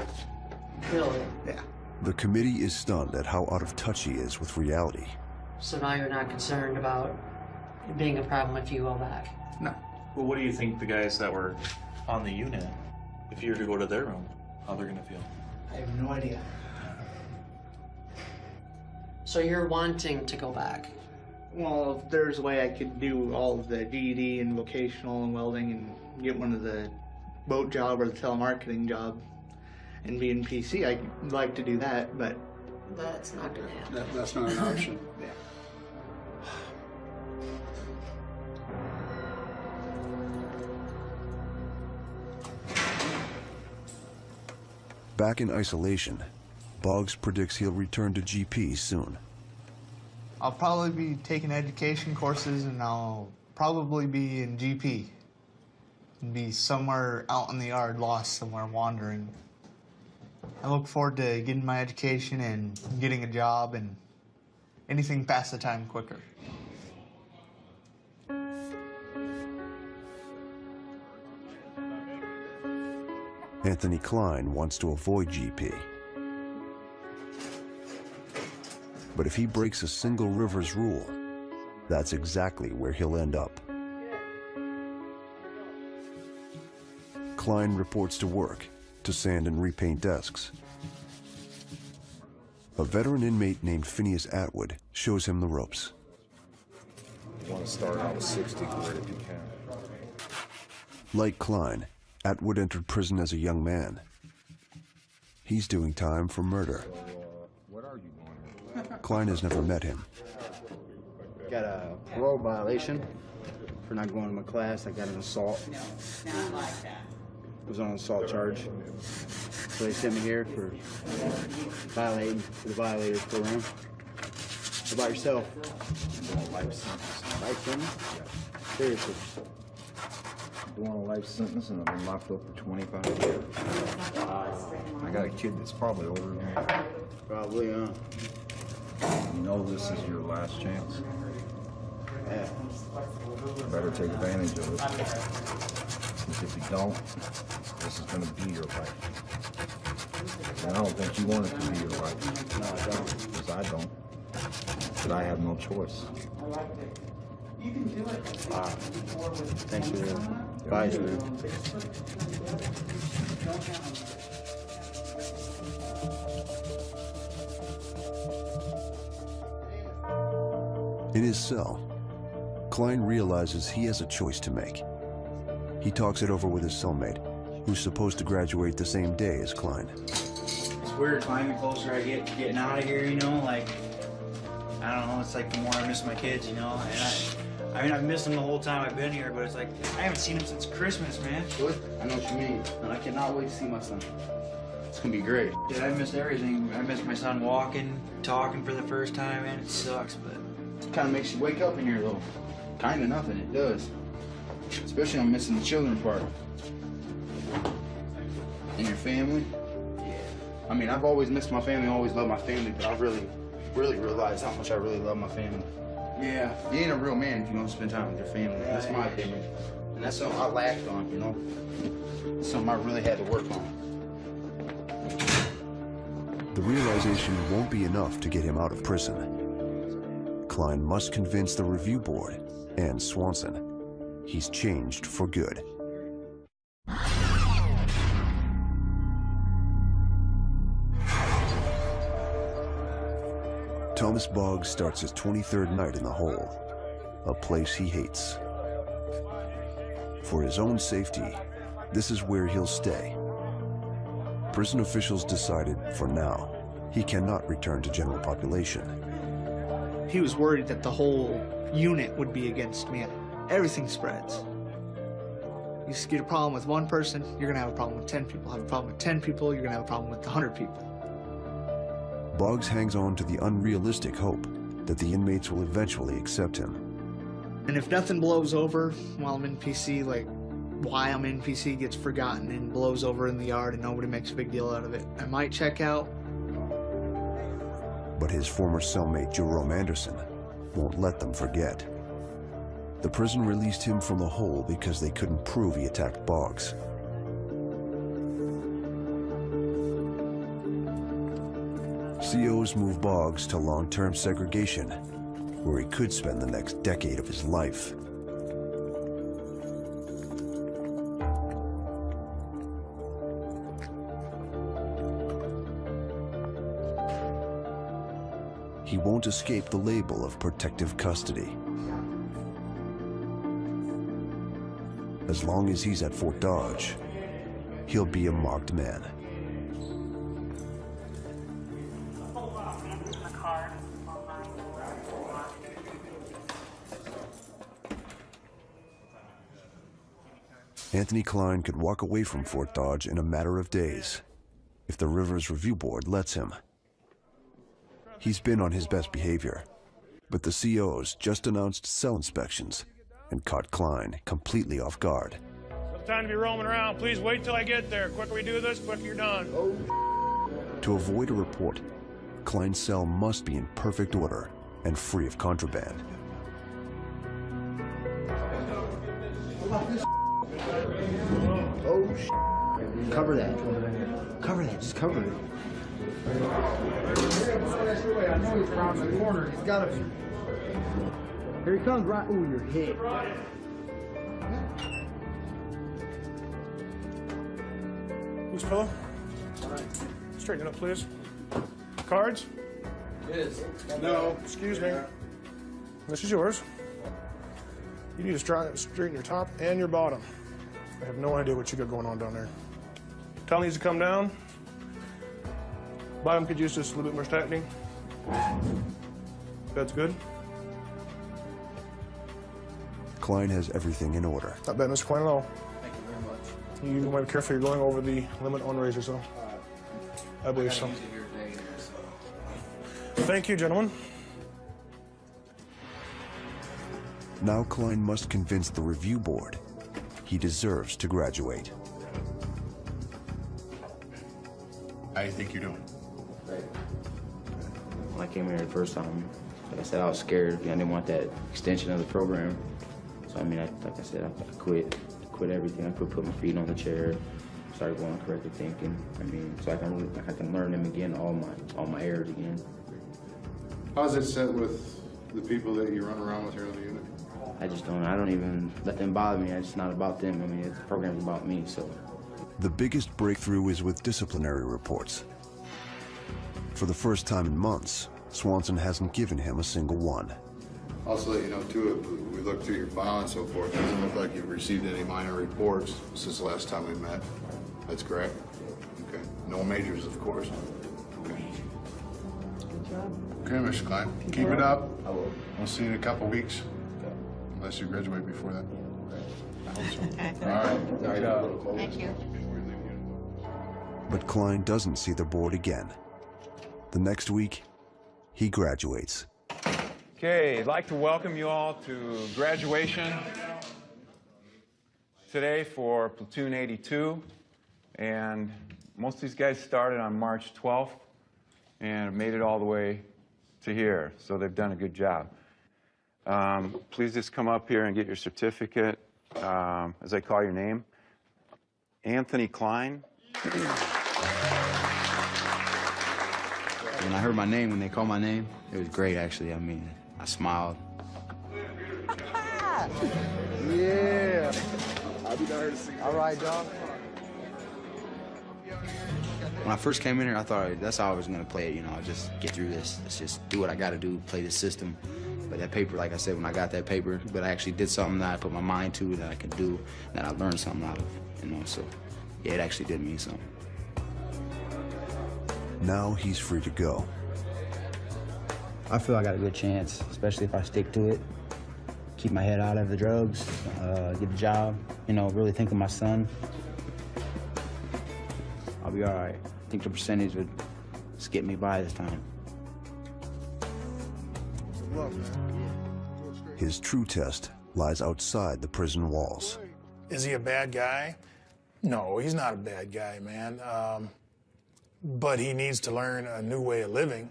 Really? Yeah. The committee is stunned at how out of touch he is with reality. So now you're not concerned about it being a problem if you go back? No. Well, what do you think the guys that were on the unit, if you were to go to their room, how they're gonna feel? I have no idea. So you're wanting to go back? Well, if there's a way I could do all of the GED and vocational and welding and get one of the boat job or the telemarketing job and be in PC, I'd like to do that, but... That's not gonna happen. That's not an option. Yeah. Back in isolation, Boggs predicts he'll return to GP soon. I'll probably be taking education courses and I'll probably be in GP. And be somewhere out in the yard, lost somewhere, wandering. I look forward to getting my education and getting a job and anything past the time quicker. Anthony Klein wants to avoid GP. But if he breaks a single Rivers rule, that's exactly where he'll end up. Klein reports to work to sand and repaint desks. A veteran inmate named Phineas Atwood shows him the ropes. You want to start out with 60 grit if you can. Like Klein, Atwood entered prison as a young man. He's doing time for murder. What are you doing? Klein has never met him. Got a parole violation for not going to my class. I got an assault. Was on an assault charge. So they sent me here for violating the violators program. What about yourself? Life sentence. Life sentence? Seriously. Doing a life sentence and I've been locked up for 25 years. I got a kid that's probably older than me. Probably, huh? You know this is your last chance. Yeah. You better take advantage of it. Because if you don't, this is going to be your life. And I don't think you want it to be your life. No, I don't. Because I don't. But I have no choice. Wow. Thanks for the advice, man. In his cell, Klein realizes he has a choice to make. He talks it over with his cellmate, who's supposed to graduate the same day as Klein. It's weird, Klein, the closer I get to getting out of here, you know, like, I don't know, it's like the more I miss my kids, you know, and I mean, I've missed them the whole time I've been here, but it's like, I haven't seen them since Christmas, man. Good. I know what you mean, and I cannot wait to see my son. It's gonna be great. Dude, I miss everything. I miss my son walking, talking for the first time, man. It sucks, but... It kind of makes you wake up in here, though. Kind of nothing, it does. Especially I'm missing the children part. And your family. Yeah. I mean, I've always missed my family, always loved my family, but I've really realized how much I really love my family. Yeah. You ain't a real man if you don't spend time with your family. Yeah, that's my opinion. And that's something I lacked on, you know? It's something I really had to work on. The realization won't be enough to get him out of prison. Klein must convince the review board and Swanson he's changed for good. Thomas Boggs starts his 23rd night in the hole, a place he hates. For his own safety, this is where he'll stay. Prison officials decided, for now, he cannot return to general population. He was worried that the whole unit would be against me. Everything spreads. You get a problem with one person, you're gonna have a problem with 10 people. Have a problem with 10 people, you're gonna have a problem with 100 people. Boggs hangs on to the unrealistic hope that the inmates will eventually accept him. And if nothing blows over while I'm in PC, like why I'm in PC gets forgotten and blows over in the yard and nobody makes a big deal out of it, I might check out. But his former cellmate Jerome Anderson won't let them forget. The prison released him from the hole because they couldn't prove he attacked Boggs. COs move Boggs to long-term segregation, where he could spend the next decade of his life. He won't escape the label of protective custody. As long as he's at Fort Dodge, he'll be a marked man. Anthony Klein could walk away from Fort Dodge in a matter of days, if the Rivers Review Board lets him. He's been on his best behavior, but the COs just announced cell inspections and caught Klein completely off guard. No time to be roaming around. Please wait till I get there. Quicker we do this, quicker you're done. To avoid a report, Klein's cell must be in perfect order and free of contraband. Oh, cover that. Cover that. Just cover it. I know he's around the corner. He's got to be. Here he comes, right. Ooh, your head. Who's fella? Straighten it up, please. Cards? Yes. No. Excuse me. This is yours. You need to straighten your top and your bottom. I have no idea what you got going on down there. Tell needs to come down. Bottom could use just a little bit more tightening. That's good. Klein has everything in order. Not bad, Mr. Klein at all. Thank you very much. You might be careful, you're going over the limit on razors, though. I believe so. Thank you, gentlemen. Now Klein must convince the review board he deserves to graduate. How do you think you're doing? When I came here the first time, like I said, I was scared. I didn't want that extension of the program. So, I mean, like I said, I quit everything. I quit putting my feet on the chair, started going corrective thinking. I mean, so I can learn them again, all my errors again. How's it set with the people that you run around with here on the unit? I don't even let them bother me. It's not about them. I mean, the program's about me, so. The biggest breakthrough is with disciplinary reports. For the first time in months, Swanson hasn't given him a single one. Also let you know, too, we looked through your file and so forth. It doesn't look like you've received any minor reports since the last time we met. That's correct? Okay. No majors, of course. Okay. Okay, Mr. Klein. Keep it up. I will. We'll see you in a couple weeks. Unless you graduate before then. I hope so. All right. Good job. Thank you. But Klein doesn't see the board again. The next week, he graduates. Okay, I'd like to welcome you all to graduation today for Platoon 82. And most of these guys started on March 12th and made it all the way to here. So they've done a good job. Please just come up here and get your certificate. As I call your name, Anthony Klein. When I heard my name, when they called my name, it was great, actually. I mean, I smiled. Yeah. I'll be down here to see you. All right, dog. When I first came in here, I thought that's how I was going to play it, you know, just get through this. Let's just do what I got to do, play the system. But that paper, like I said, when I got that paper, but I actually did something that I put my mind to, that I could do, that I learned something out of, you know, so yeah, it actually did mean something. Now he's free to go. I feel I got a good chance, especially if I stick to it, keep my head out of the drugs, get a job, you know, really think of my son. I'll be all right. I think the percentage would skip me by this time. His true test lies outside the prison walls. Is he a bad guy? No, he's not a bad guy, man. But he needs to learn a new way of living.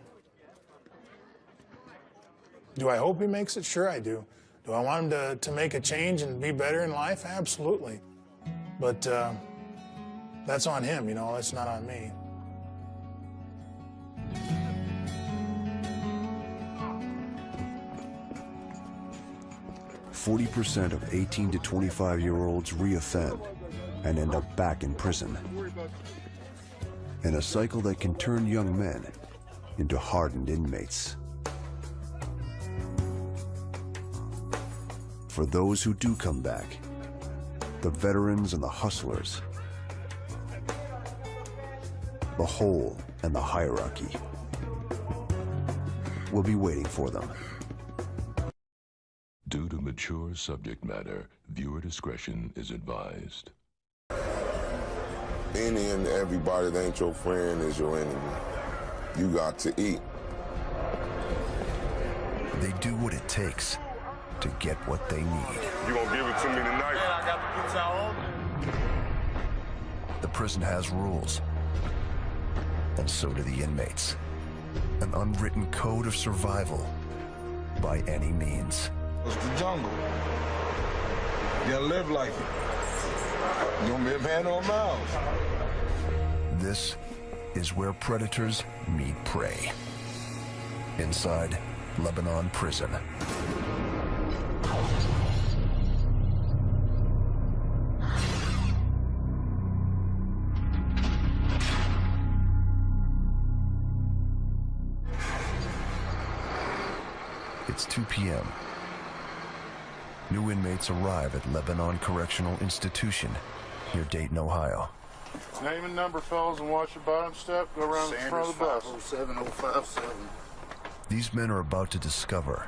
Do I hope he makes it? Sure I do. Do I want him to make a change and be better in life? Absolutely. But that's on him, you know, that's not on me. %40 of 18 to 25-year-olds reoffend and end up back in prison. In a cycle that can turn young men into hardened inmates. For those who do come back, the veterans and the hustlers, the hole and the hierarchy will be waiting for them. Due to mature subject matter, viewer discretion is advised. Any and everybody that ain't your friend is your enemy. You got to eat. They do what it takes to get what they need. You gonna give it to me tonight? Yeah, I got the pizza home. The prison has rules, and so do the inmates. An unwritten code of survival by any means. It's the jungle. You gotta live like it. You don't be a man on miles. This is where predators meet prey. Inside Lebanon prison. It's 2 p.m. New inmates arrive at Lebanon Correctional Institution near Dayton, Ohio. Name and number, fellas, and watch your bottom step. Go around the front of the bus. 07057. These men are about to discover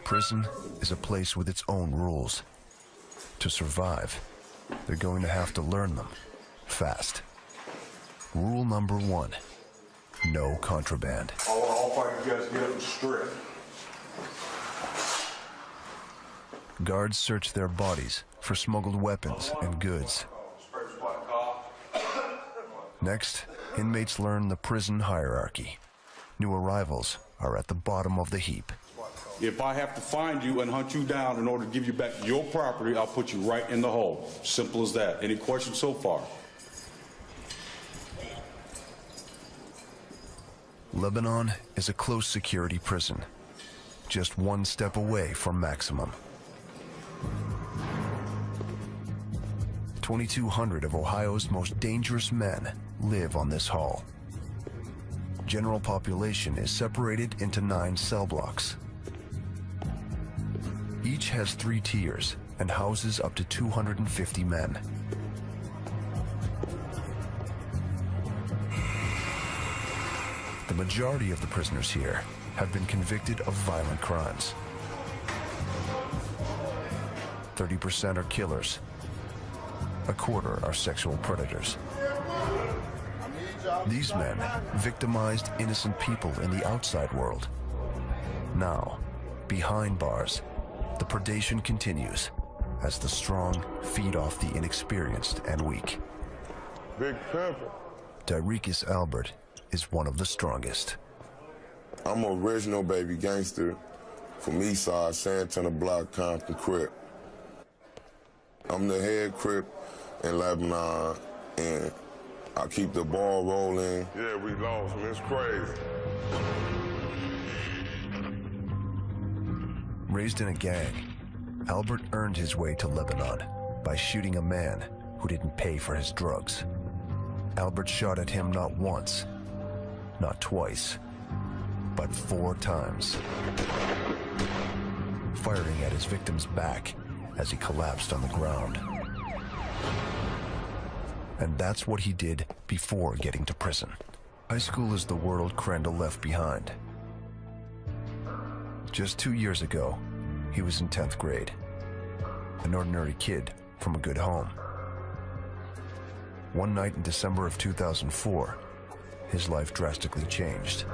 prison is a place with its own rules. To survive, they're going to have to learn them fast. Rule number 1, no contraband. All five you guys get up and strip. Guards search their bodies for smuggled weapons and goods. Next, inmates learn the prison hierarchy. New arrivals are at the bottom of the heap. If I have to find you and hunt you down in order to give you back your property, I'll put you right in the hole. Simple as that. Any questions so far? Lebanon is a close security prison, just one step away from maximum. 2,200 of Ohio's most dangerous men live on this hall. General population is separated into 9 cell blocks. Each has 3 tiers and houses up to 250 men. The majority of the prisoners here have been convicted of violent crimes. 30% are killers. A quarter are sexual predators. These men victimized innocent people in the outside world. Now, behind bars, the predation continues as the strong feed off the inexperienced and weak. Big Pepper. Tyrekus Albert is one of the strongest. I'm an original baby gangster from Eastside, Santana Block, Compton, Crip. I'm the head Crip in Lebanon, and I keep the ball rolling. Yeah, we lost, man. It's crazy. Raised in a gang, Albert earned his way to Lebanon by shooting a man who didn't pay for his drugs. Albert shot at him not once, not twice, but 4 times, firing at his victim's back as he collapsed on the ground. And that's what he did before getting to prison. High school is the world Crandall left behind. Just 2 years ago, he was in 10th grade, an ordinary kid from a good home. One night in December of 2004, his life drastically changed.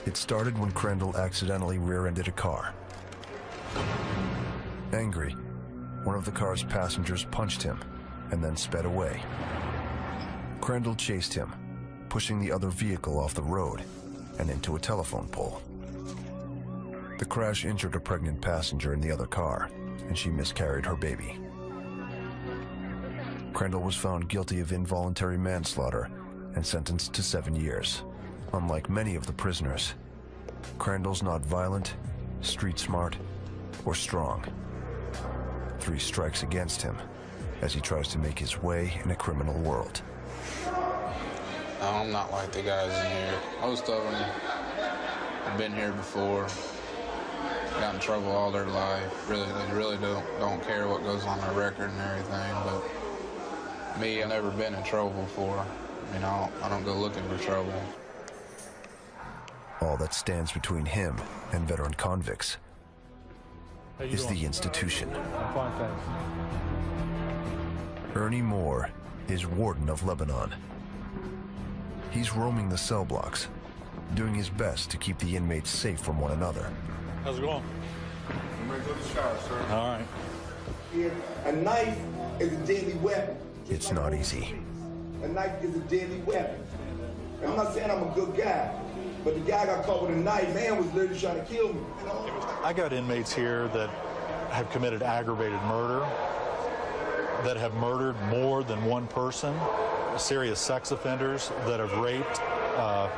It started when Crandall accidentally rear-ended a car. Angry, one of the car's passengers punched him and then sped away. Crandall chased him, pushing the other vehicle off the road and into a telephone pole. The crash injured a pregnant passenger in the other car, and she miscarried her baby. Crandall was found guilty of involuntary manslaughter and sentenced to 7 years. Unlike many of the prisoners, Crandall's not violent, street smart, or strong. 3 strikes against him as he tries to make his way in a criminal world. I'm not like the guys in here. Most of them have been here before, got in trouble all their life. They really don't care what goes on their record and everything. But me, I've never been in trouble before. You know, I don't go looking for trouble. All that stands between him and veteran convicts is the institution. Fine, thanks. Ernie Moore is warden of Lebanon. He's roaming the cell blocks, doing his best to keep the inmates safe from one another. How's it going? I'm ready to go to the shower, sir. All right. A knife is a deadly weapon. It's not easy. A knife is a deadly weapon. And I'm not saying I'm a good guy, but the guy got caught with a knife, man was literally trying to kill me. I got inmates here that have committed aggravated murder, that have murdered more than one person, serious sex offenders that have raped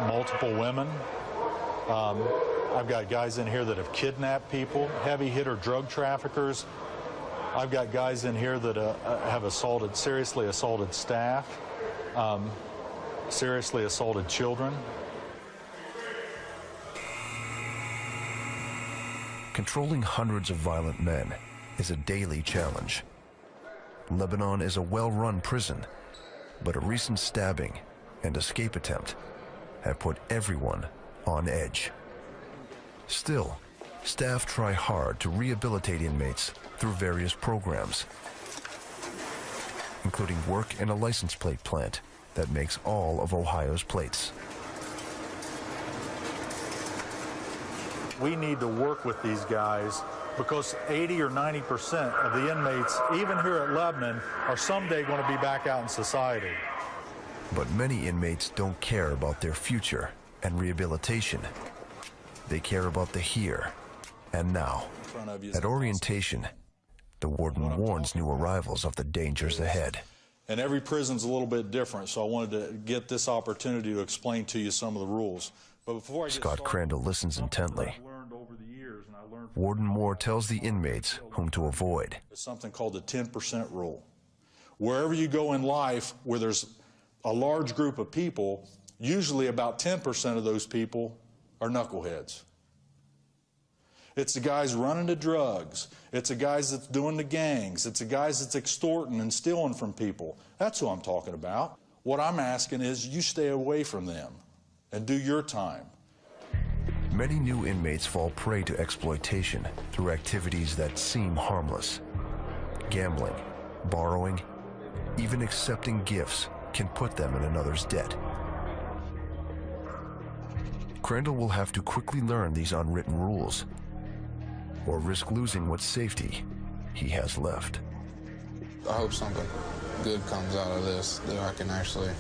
multiple women. I've got guys in here that have kidnapped people, heavy hitter drug traffickers. I've got guys in here that have seriously assaulted staff, seriously assaulted children. Controlling hundreds of violent men is a daily challenge. Lebanon is a well-run prison, but a recent stabbing and escape attempt have put everyone on edge. Still, staff try hard to rehabilitate inmates through various programs, including work in a license plate plant that makes all of Ohio's plates. We need to work with these guys because 80 or 90% of the inmates, even here at Lebanon, are someday going to be back out in society. But many inmates don't care about their future and rehabilitation. They care about the here and now. At orientation, the warden warns new arrivals of the dangers ahead. And every prison's a little bit different, so I wanted to get this opportunity to explain to you some of the rules. But before I get Scott Crandall listens intently. Warden Moore tells the inmates whom to avoid. There's something called the 10% rule. Wherever you go in life where there's a large group of people, usually about 10% of those people are knuckleheads. It's the guys running the drugs. It's the guys that's doing the gangs. It's the guys that's extorting and stealing from people. That's who I'm talking about. What I'm asking is you stay away from them and do your time. Many new inmates fall prey to exploitation through activities that seem harmless. Gambling, borrowing, even accepting gifts can put them in another's debt. Crandall will have to quickly learn these unwritten rules, or risk losing what safety he has left. I hope something good comes out of this, that I can actually